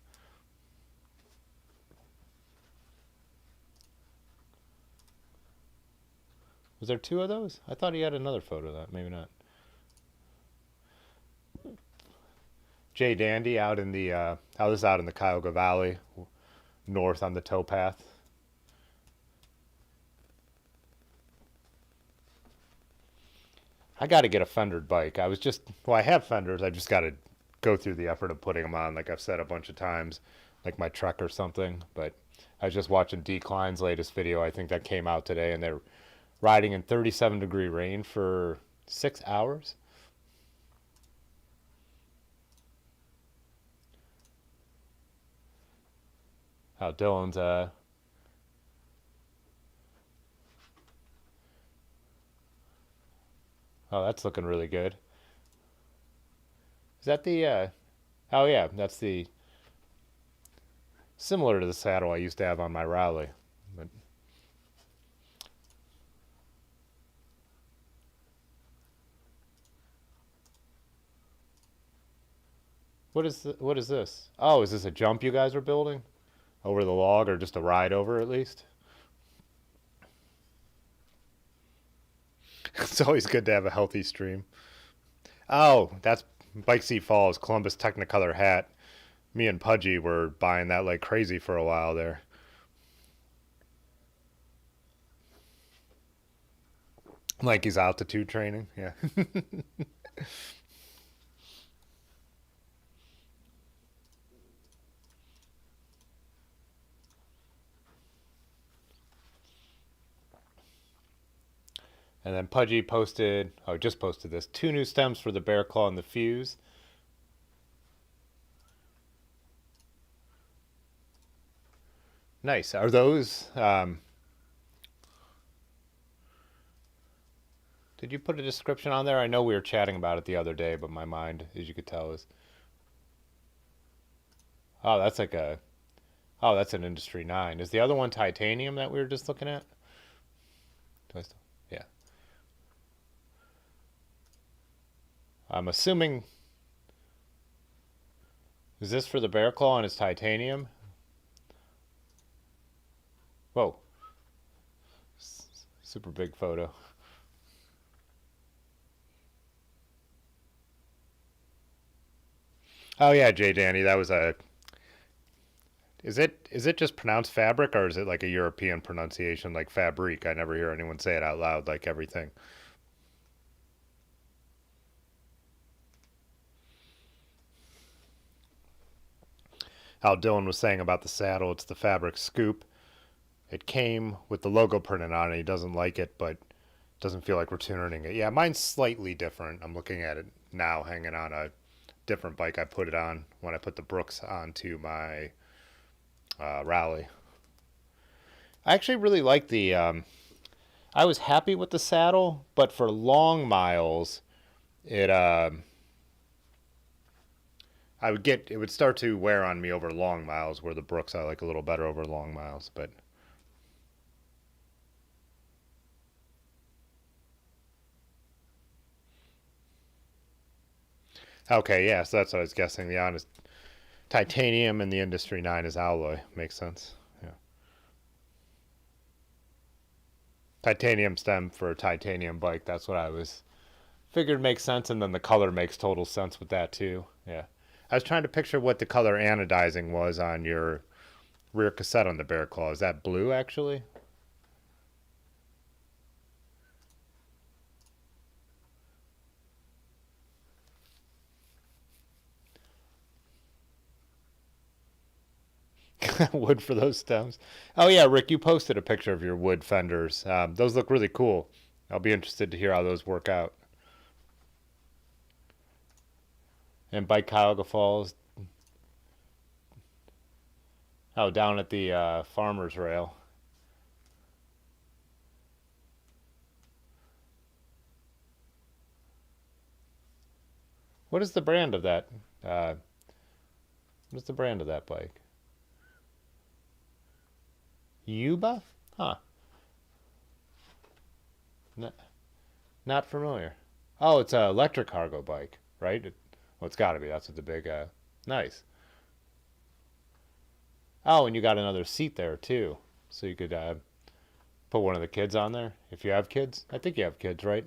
Was there two of those? I thought he had another photo of that. Maybe not. Jay Dandy out in the. I was out in the Cuyahoga Valley, north on the towpath. I got to get a fendered bike. I was just. Well, I have fenders. I just got to go through the effort of putting them on, like I've said a bunch of times, like my Trek or something. But I was just watching Decline's latest video. I think that came out today, and they're riding in 37-degree rain for 6 hours. How Dylan's oh, that's looking really good. Is that the oh yeah, that's the similar to the saddle I used to have on my Raleigh. But what is this? Oh, is this a jump you guys are building over the log, or just a ride over at least? It's always good to have a healthy stream. Oh, that's Bike Seat Falls Columbus Technicolor hat. Me and Pudgy were buying that like crazy for a while there. Like he's altitude training. Yeah. And then Pudgy posted, oh, just posted this, two new stems for the Bear Claw and the Fuse. Nice. Are those, did you put a description on there? I know we were chatting about it the other day, but my mind, as you could tell, is, oh, that's like a, oh, that's an Industry 9. Is the other one titanium that we were just looking at? Yeah. I'm assuming, is this for the Bear Claw and it's titanium? Whoa. Super big photo. Oh yeah, Jay Danny, that was a. Is it just pronounced fabric, or is it like a European pronunciation like fabrique? I never hear anyone say it out loud like everything. How Dylan was saying about the saddle, it's the fabric scoop. It came with the logo printed on it. He doesn't like it, but doesn't feel like returning it. Yeah, mine's slightly different. I'm looking at it now, hanging on a different bike I put it on when I put the Brooks onto my Raleigh. I actually really like the. I was happy with the saddle, but for long miles, it it would start to wear on me over long miles, where the Brooks I like a little better over long miles. But okay, yeah, so that's what I was guessing. The honest titanium and the Industry 9 is alloy. Makes sense. Yeah. Titanium stem for a titanium bike. That's what I was figured makes sense, and then the color makes total sense with that too. Yeah. I was trying to picture what the color anodizing was on your rear cassette on the Bear Claw. Is that blue actually? Wood for those stems. Oh yeah, Rick, you posted a picture of your wood fenders. Those look really cool. I'll be interested to hear how those work out. And by Cuyahoga Falls, oh, down at the farmer's rail. What is the brand of that? Uh, what's the brand of that bike? Yuba? Huh. N- not familiar. Oh, it's an electric cargo bike, right? Well, it's got to be. That's what the big. Nice. Oh, and you got another seat there too, so you could put one of the kids on there if you have kids. I think you have kids, right?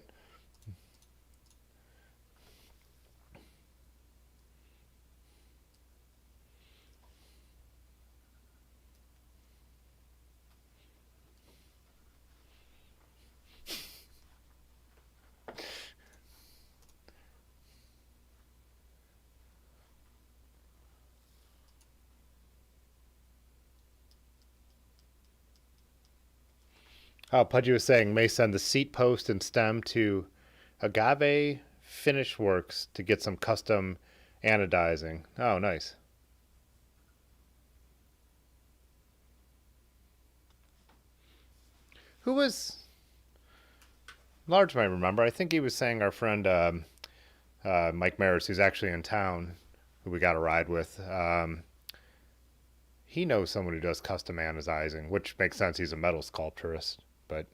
Oh, Pudgy was saying may send the seat post and stem to Agave Finish Works to get some custom anodizing. Oh, nice. Who was Large? Might remember. I think he was saying our friend Mike Maris, who's actually in town, who we got a ride with. He knows someone who does custom anodizing, which makes sense. He's a metal sculpturist, but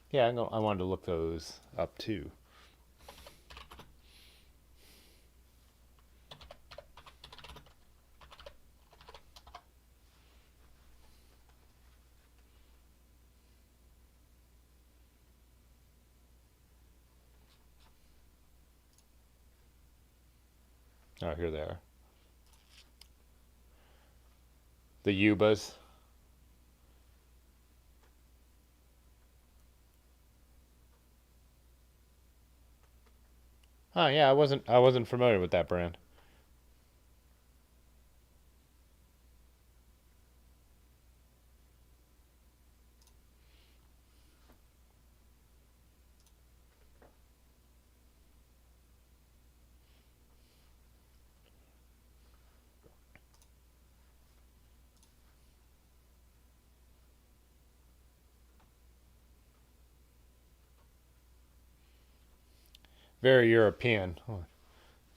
yeah, I wanted to look those up too. Oh, here they are. The Ubas. Oh yeah, I wasn't familiar with that brand. Very European.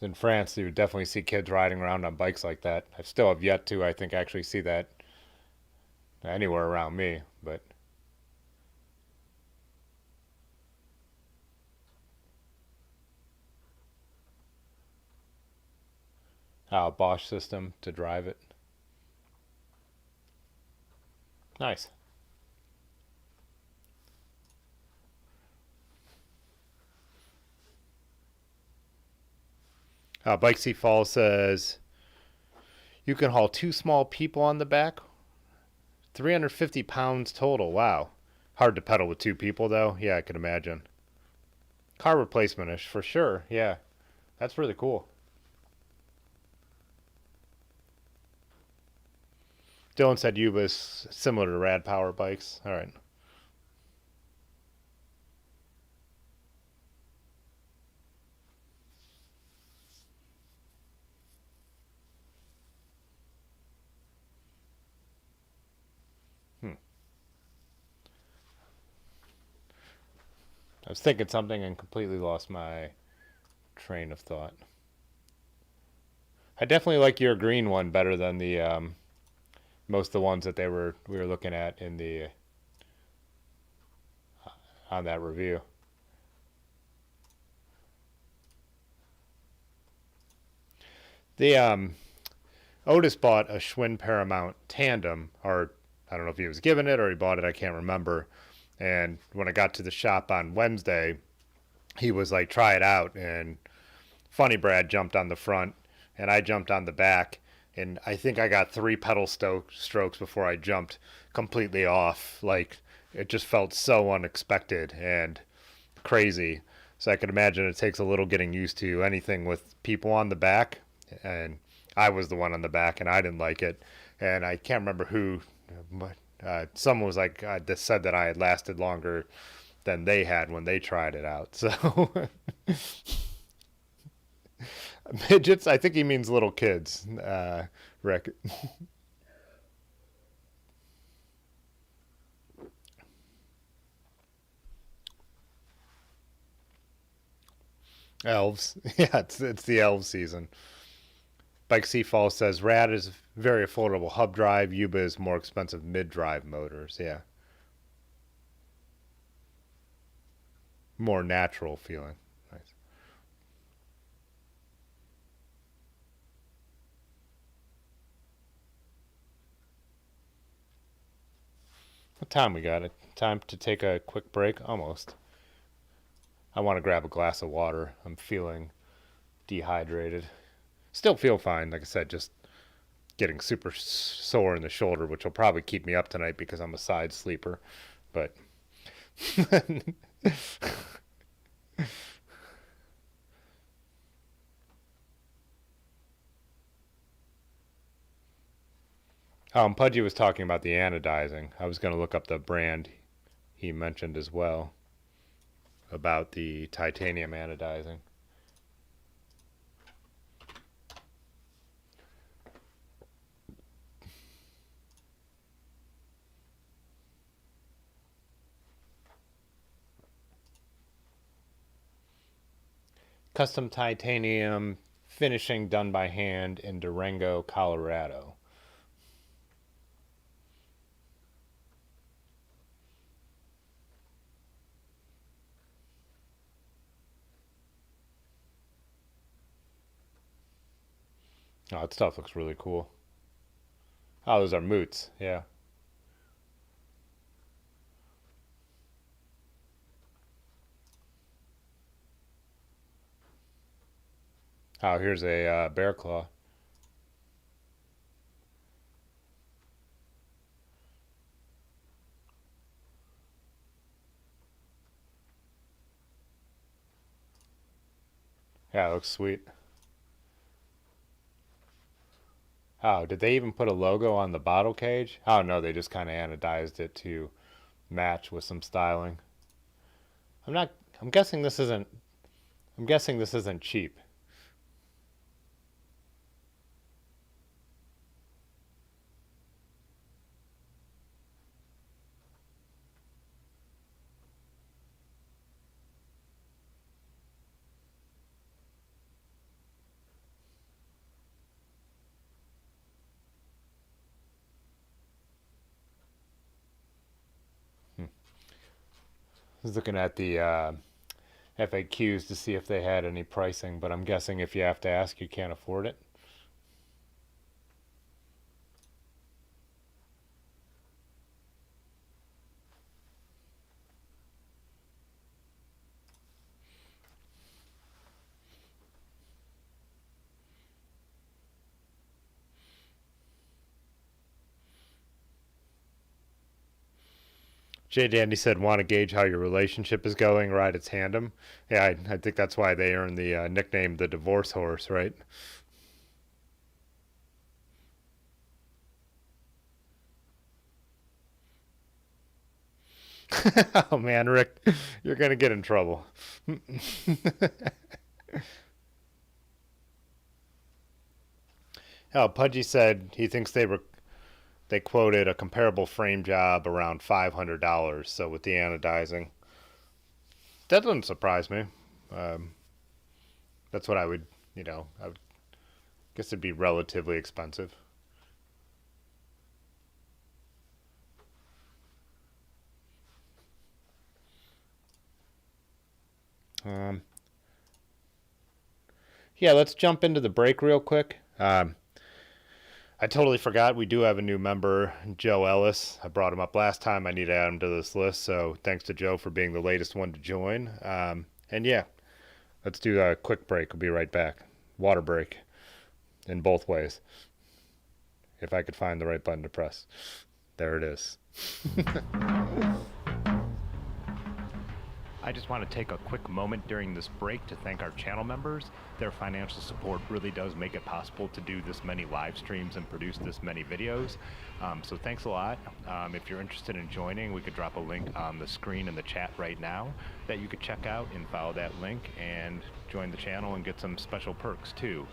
In France, you would definitely see kids riding around on bikes like that. I still have yet to, I think, actually see that anywhere around me. But Bosch system to drive it. Nice. Bike Seat Fall says you can haul two small people on the back. 350 pounds total. Wow. Hard to pedal with two people, though. Yeah, I can imagine. Car replacement ish, for sure. Yeah. That's really cool. Dylan said you was similar to Rad Power bikes. All right. Hmm. I was thinking something and completely lost my train of thought. I definitely like your green one better than the most of the ones that we were looking at in the on that review. The Otis bought a Schwinn Paramount Tandem, or I don't know if he was given it or he bought it. I can't remember. And when I got to the shop on Wednesday, he was like, "Try it out." And Funny Brad jumped on the front, and I jumped on the back. And I think I got three strokes before I jumped completely off. Like, it just felt so unexpected and crazy. So I could imagine it takes a little getting used to anything with people on the back. And I was the one on the back, and I didn't like it. And I can't remember who, but someone was like, that said that I had lasted longer than they had when they tried it out. So midgets, I think he means little kids. Rick. Elves. Yeah, it's the elf season. Bike Seafall says Rad is very affordable hub drive. Yuba is more expensive mid drive motors. Yeah, more natural feeling. Nice. What time we got? It time to take a quick break. Almost. I want to grab a glass of water. I'm feeling dehydrated. Still feel fine. Like I said, just getting super sore in the shoulder, which will probably keep me up tonight because I'm a side sleeper. But Pudgy was talking about the anodizing. I was going to look up the brand he mentioned as well about the titanium anodizing. Custom titanium finishing done by hand in Durango, Colorado. Oh, that stuff looks really cool. Oh, those are moots. Yeah. Oh, here's a bear claw. Yeah, it looks sweet. Oh, did they even put a logo on the bottle cage? Oh no, they just kind of anodized it to match with some styling. I'm not. I'm guessing this isn't. I'm guessing this isn't cheap. I was looking at the FAQs to see if they had any pricing, but I'm guessing if you have to ask, you can't afford it. Jay Dandy said, "Want to gauge how your relationship is going? Ride a tandem." Yeah, I think that's why they earned the nickname the divorce horse, right? Oh man, Rick, you're gonna get in trouble. Oh, Pudgy said he thinks they quoted a comparable frame job around $500. So with the anodizing, That doesn't surprise me. Um, that's what I would, I would guess it'd be relatively expensive. Um, yeah, let's jump into the break real quick. I totally forgot we do have a new member, Joe Ellis. I brought him up last time. I need to add him to this list. So thanks to Joe for being the latest one to join. And yeah, let's do a quick break. We'll be right back. Water break in both ways. If I could find the right button to press. There it is. I just want to take a quick moment during this break to thank our channel members. Their financial support really does make it possible to do this many live streams and produce this many videos. So thanks a lot. If you're interested in joining, we could drop a link on the screen in the chat right now that you could check out and follow that link and join the channel and get some special perks too.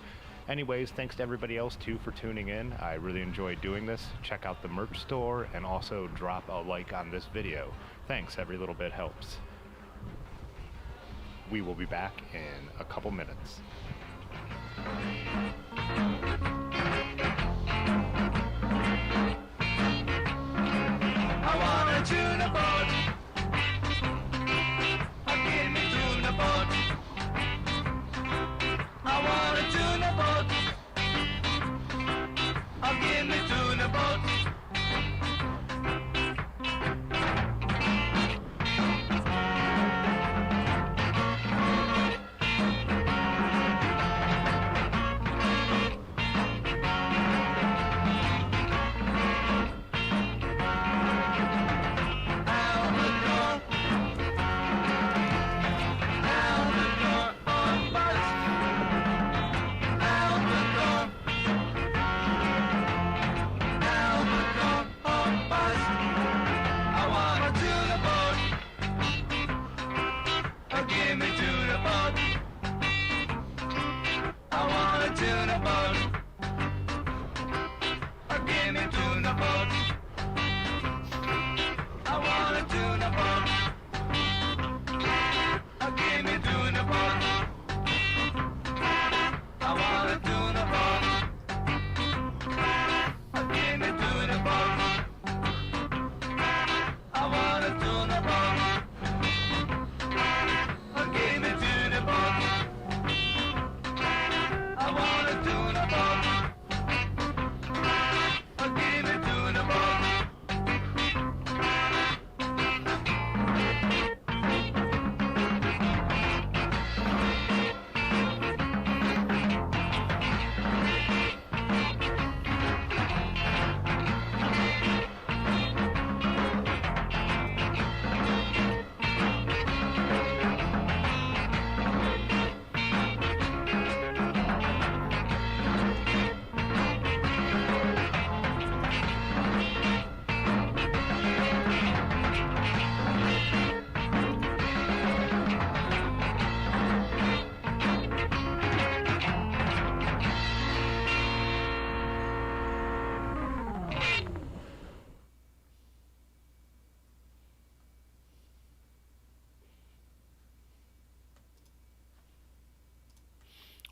Anyways, thanks to everybody else too for tuning in. I really enjoyed doing this. Check out the merch store and also drop a like on this video. Thanks, every little bit helps. We will be back in a couple minutes. I want a tuna boat. Give me tuna boat. I want a tuna boat. Give me tuna boat.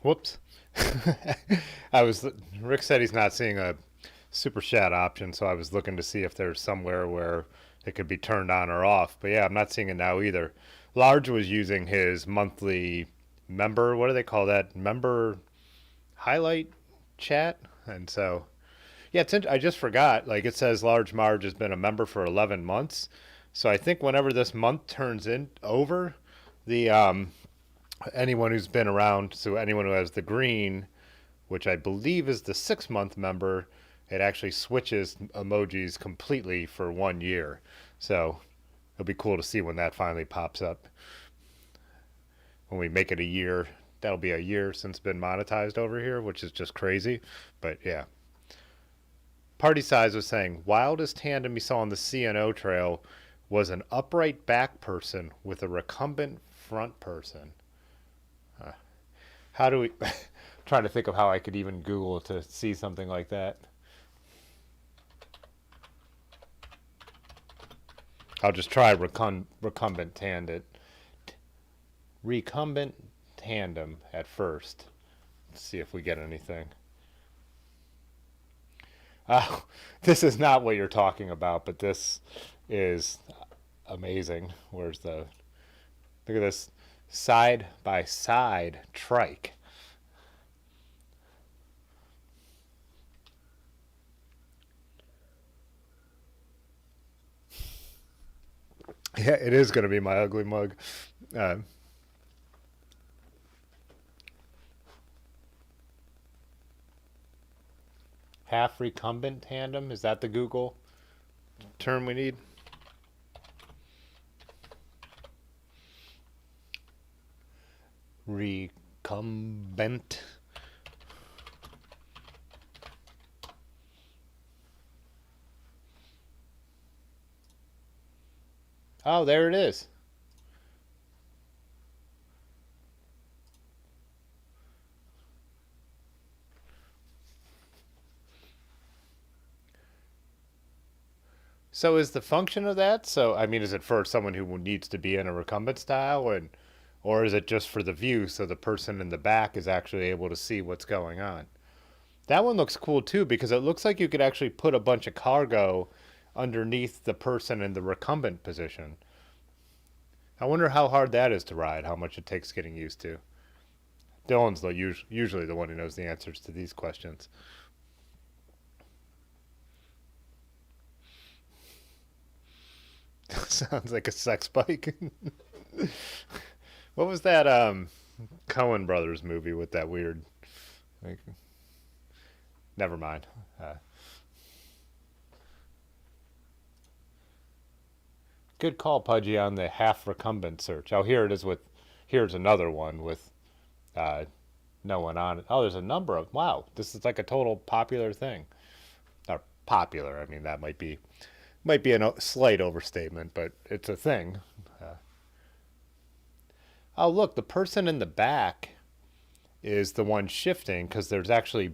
Whoops. Rick said he's not seeing a super chat option, so I was looking to see if there's somewhere where it could be turned on or off. But yeah, I'm not seeing it now either. Large was using his monthly member, what do they call that? Member highlight chat. And so, yeah, I just forgot. Like it says Large Marge has been a member for 11 months. So I think whenever this month turns over, the anyone who's been around, so anyone who has the green, which I believe is the 6-month member, it actually switches emojis completely for 1 year. So it'll be cool to see when that finally pops up. When we make it a year, that'll be a year since it's been monetized over here, which is just crazy. But yeah. Party Size was saying, wildest tandem he saw on the CNO trail was an upright back person with a recumbent front person. How do we... trying to think of how I could even Google to see something like that. I'll just try recumbent recumbent tandem at first. Let's see if we get anything. Oh, this is not what you're talking about, but this is amazing. Where's the. Look at this side by side trike. Yeah, it is going to be my ugly mug. Uh, Half recumbent tandem, is that the Google term we need? Recumbent. Oh, there it is. So is the function of that? So I mean, is it for someone who needs to be in a recumbent style, or is it just for the view so the person in the back is actually able to see what's going on? That one looks cool too because it looks like you could actually put a bunch of cargo underneath the person in the recumbent position. I wonder how hard that is to ride, how much it takes getting used to. Dylan's usually the one who knows the answers to these questions. Sounds like a sex bike. What was that Coen Brothers movie with that weird like, never mind. Good call, Pudgy, on the half recumbent search. Oh, here it is with here's another one with uh, no one on it. Oh, there's a number of wow. This is like a total popular thing. Not popular. I mean, that might be a slight overstatement, but it's a thing. Uh, oh, look, the person in the back is the one shifting because there's actually.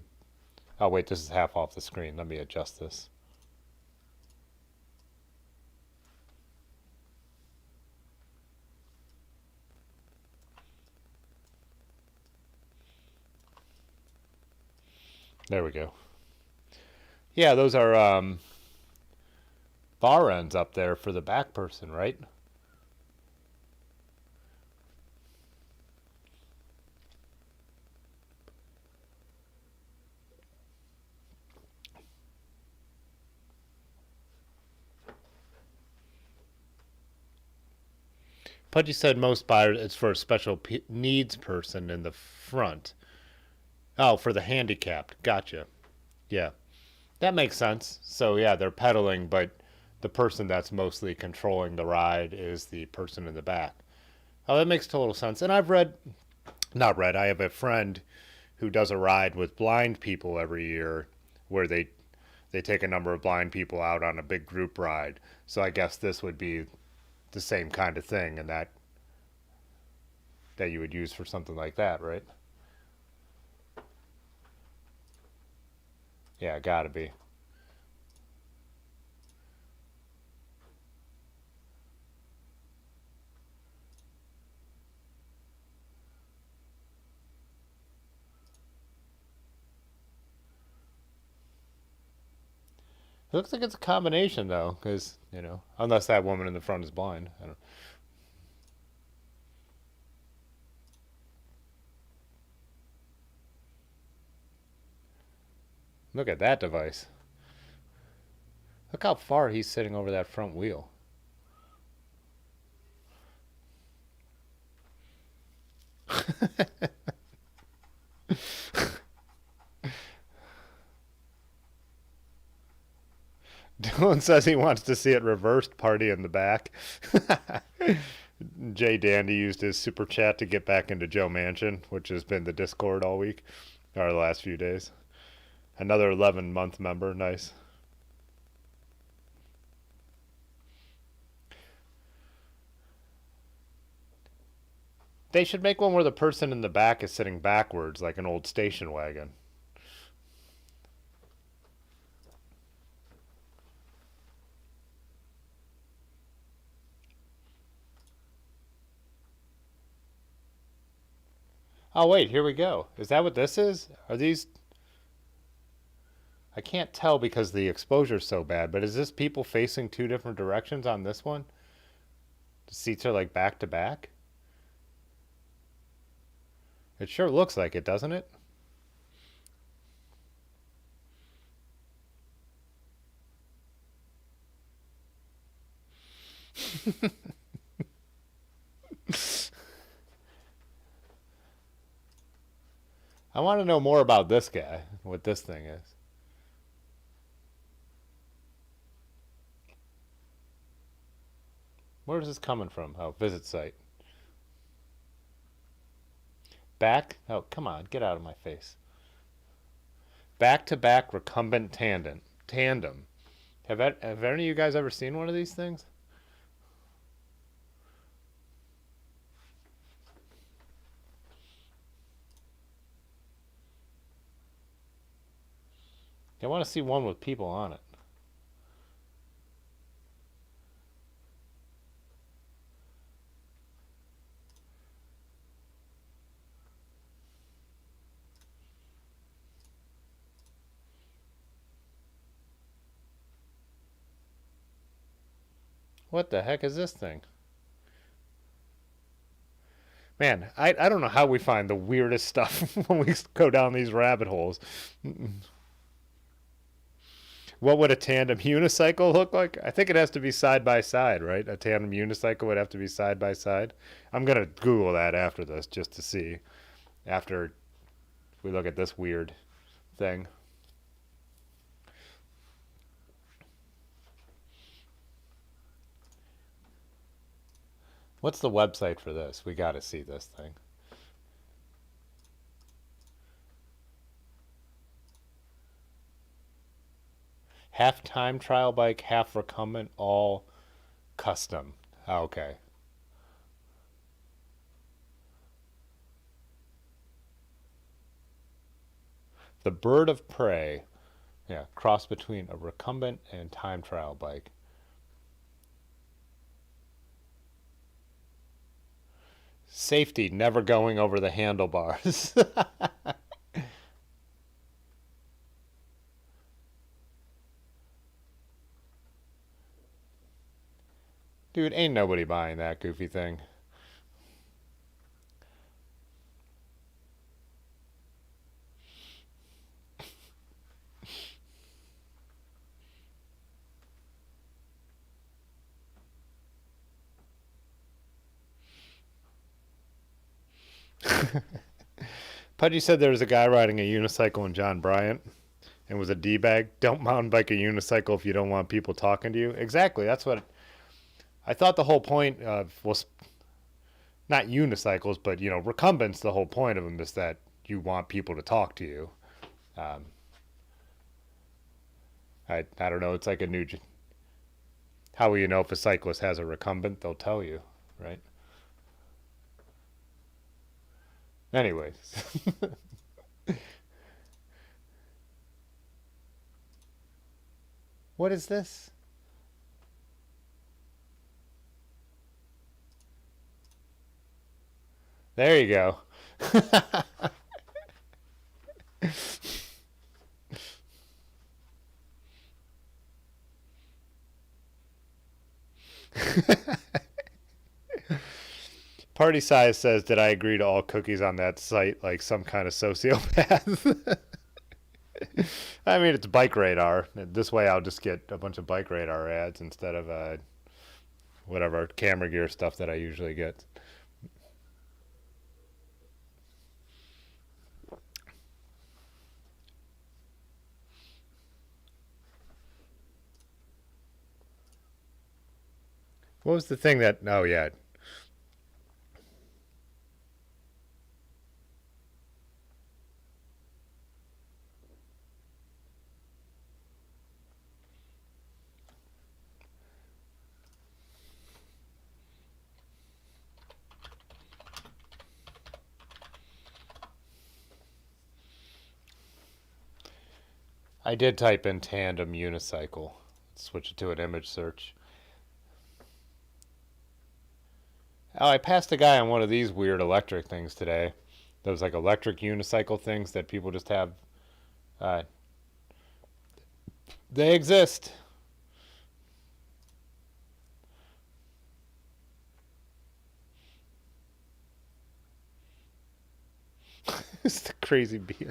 Oh, wait, this is half off the screen. Let me adjust this. There we go. Yeah, those are bar ends up there for the back person, right? Pudgy said most buyers it's for a special needs person in the front. Oh, for the handicapped. Gotcha. Yeah, that makes sense. So yeah, they're pedaling, but the person that's mostly controlling the ride is the person in the back. Oh, that makes total sense. And I've read, not read, I have a friend who does a ride with blind people every year where they take a number of blind people out on a big group ride. So I guess this would be the same kind of thing and that you would use for something like that, right? Yeah, gotta be. It looks like it's a combination though, because unless that woman in the front is blind, I don't. Look at that device. Look how far he's sitting over that front wheel. Dylan says he wants to see it reversed. Party in the back. Jay Dandy used his super chat to get back into Joe Manchin, which has been the Discord all week, or the last few days. Another 11-month member. Nice. They should make one where the person in the back is sitting backwards, like an old station wagon. Oh, wait, here we go. Is that what this is? Are these... I can't tell because the exposure's so bad, but is this people facing two different directions on this one? The seats are like back to back? It sure looks like it, doesn't it? I want to know more about this guy, what this thing is. Where is this coming from? Oh, visit site. Back? Oh, come on, get out of my face. Back to back recumbent tandem. Tandem. Have any of you guys ever seen one of these things? I want to see one with people on it. What the heck is this thing? Man, I don't know how we find the weirdest stuff when we go down these rabbit holes. What would a tandem unicycle look like? I think it has to be side by side, right? A tandem unicycle would have to be side by side. I'm going to Google that after this just to see. After we look at this weird thing. What's the website for this? We got to see this thing. Half time trial bike, half recumbent, all custom. Okay. The Bird of Prey. Yeah, cross between a recumbent and time trial bike. Safety, never going over the handlebars. Dude, ain't nobody buying that goofy thing. Pudgy said there was a guy riding a unicycle in John Bryant and was a D-bag. Don't mountain bike a unicycle if you don't want people talking to you. Exactly. That's what I thought the whole point of was not unicycles, but recumbents. The whole point of them is that you want people to talk to you. Um, I don't know. It's like a new. How will you know if a cyclist has a recumbent? They'll tell you, right? Anyways, what is this? There you go. Party size says, "Did I agree to all cookies on that site like some kind of sociopath?" I mean, it's bike radar. This way, I'll just get a bunch of bike radar ads instead of whatever camera gear stuff that I usually get. What was the thing that? Oh yeah, I did type in tandem unicycle. Switch it to an image search. Oh, I passed a guy on one of these weird electric things today. Those like electric unicycle things that people just have. Uh, they exist. It's the crazy bee.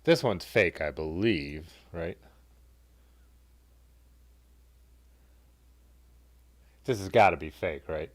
This one's fake, I believe, right? This has got to be fake, right?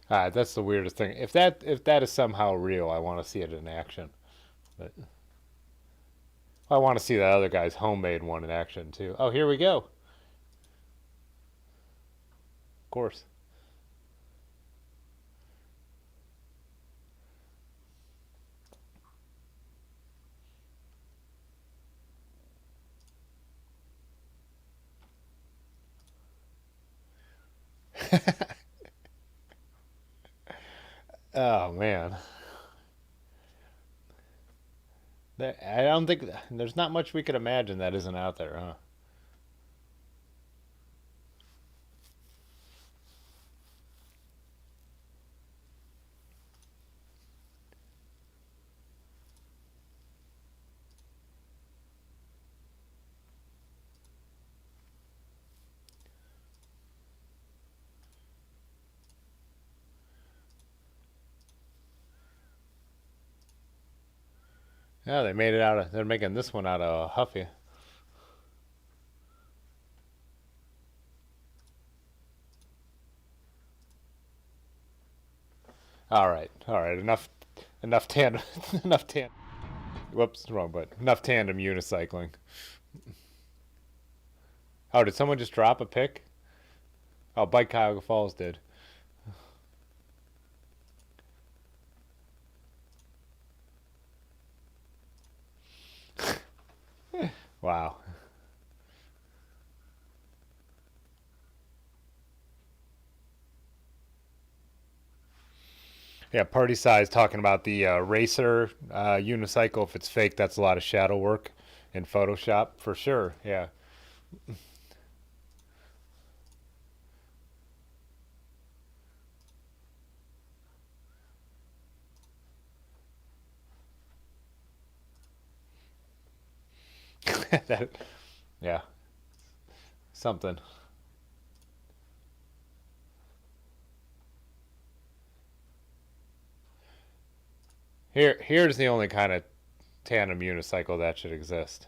That's the weirdest thing. If that is somehow real, I want to see it in action. But I want to see that other guy's homemade one in action too. Oh, here we go. Of course. Oh man, I don't think there's not much we could imagine that isn't out there, huh? Yeah, they made it out of. They're making this one out of Huffy. All right. Enough tandem, enough tandem. Whoops, wrong button. Enough tandem unicycling. Oh, did someone just drop a pick? Oh, Bike Cuyahoga Falls did. Wow. Yeah, Party Size talking about the racer unicycle. If it's fake, that's a lot of shadow work in Photoshop for sure. Yeah. that, yeah, something. Here's the only kind of tandem unicycle that should exist.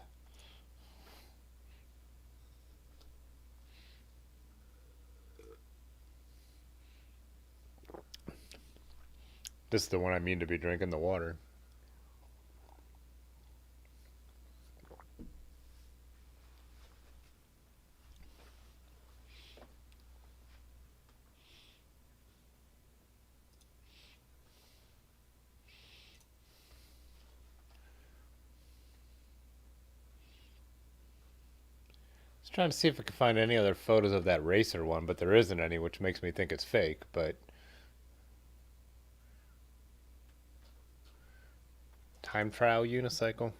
This is the one I mean to be drinking the water. Just trying to see if I can find any other photos of that racer one, but there isn't any, which makes me think it's fake. But time trial unicycle.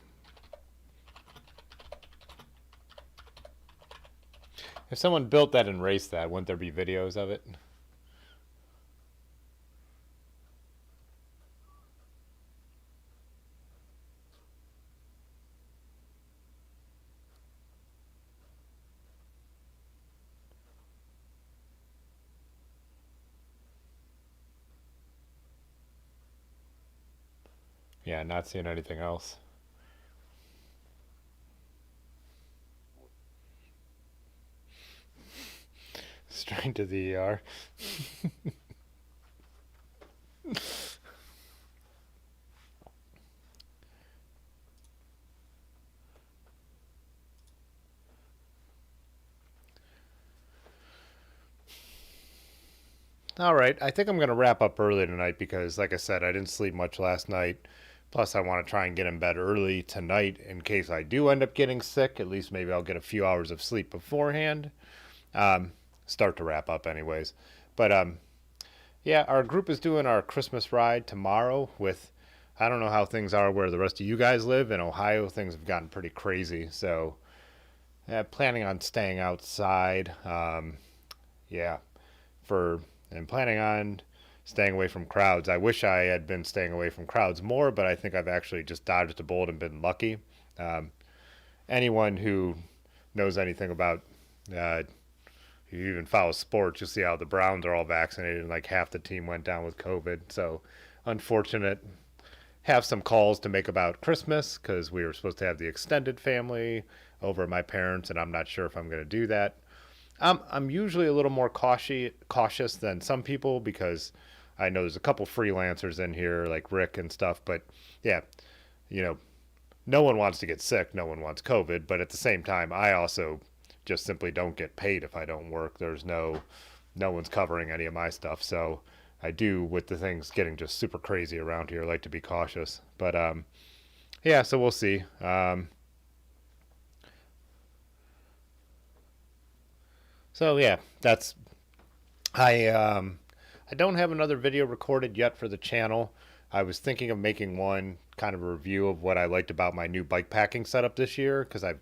If someone built that and raced that, wouldn't there be videos of it? Yeah, not seeing anything else. going to the ER. All right, I think I'm going to wrap up early tonight because, like I said, I didn't sleep much last night. Plus, I want to try and get in bed early tonight in case I do end up getting sick. At least maybe I'll get a few hours of sleep beforehand. Start to wrap up, anyways. But yeah, our group is doing our Christmas ride tomorrow with, I don't know how things are where the rest of you guys live. In Ohio, things have gotten pretty crazy. So, planning on staying outside. Yeah, and planning on staying away from crowds. I wish I had been staying away from crowds more, but I think I've actually just dodged a bullet and been lucky. Anyone who knows anything about, you even follow sports, you'll see how the Browns are all vaccinated and like half the team went down with COVID. So unfortunate. Have some calls to make about Christmas because we were supposed to have the extended family over at my parents, and I'm not sure if I'm going to do that. I'm usually a little more cautious than some people because I know there's a couple freelancers in here like Rick and stuff, but yeah, you know, no one wants to get sick, no one wants COVID, but at the same time, I also just simply don't get paid if I don't work. There's no one's covering any of my stuff, so I do, with the things getting just super crazy around here, like to be cautious. But yeah, so we'll see. So yeah, that's I don't have another video recorded yet for the channel. I was thinking of making one kind of a review of what I liked about my new bike packing setup this year because I've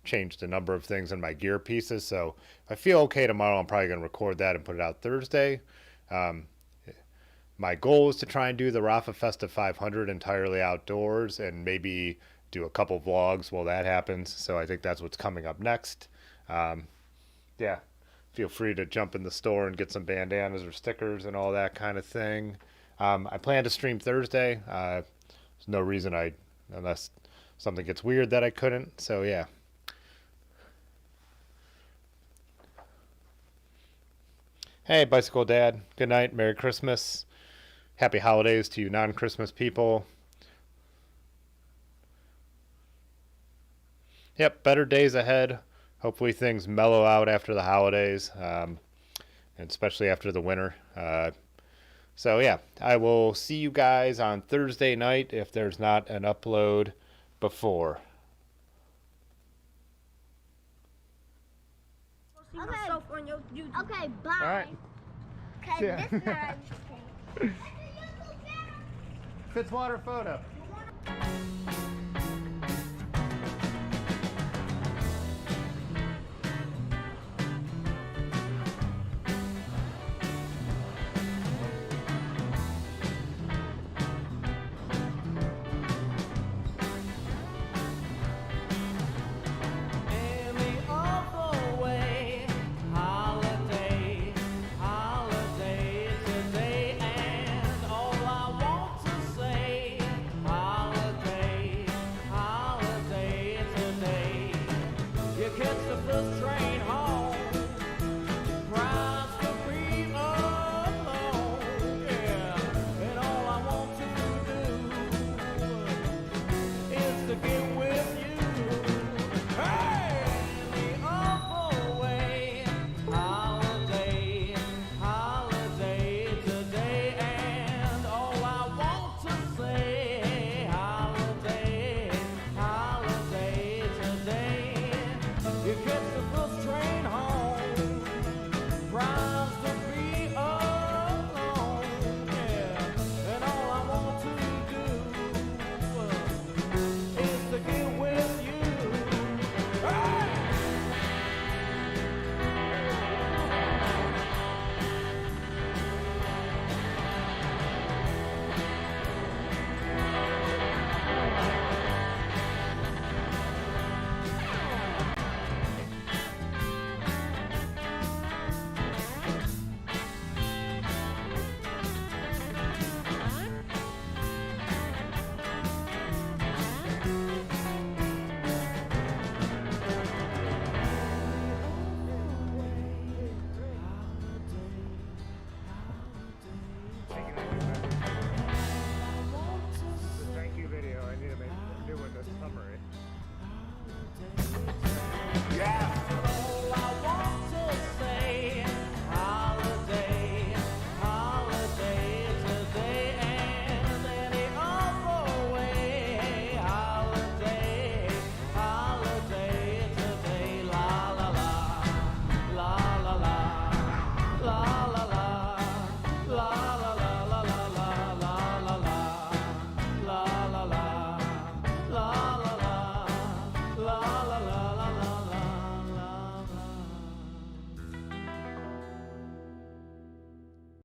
changed a number of things in my gear pieces. So if I feel okay tomorrow, I'm probably going to record that and put it out Thursday. Um, my goal is to try and do the Rafa Festa 500 entirely outdoors and maybe do a couple vlogs while that happens. So I think that's what's coming up next. Yeah, feel free to jump in the store and get some bandanas or stickers and all that kind of thing. I plan to stream Thursday. There's no reason unless something gets weird that I couldn't. So yeah. Hey, Bicycle Dad. Good night. Merry Christmas. Happy holidays to you non-Christmas people. Yep, better days ahead. Hopefully things mellow out after the holidays, and especially after the winter. So yeah, I will see you guys on Thursday night if there's not an upload before. Okay, bye. All right. Okay, Yeah. this time I'm just kidding. Fitzwater photo.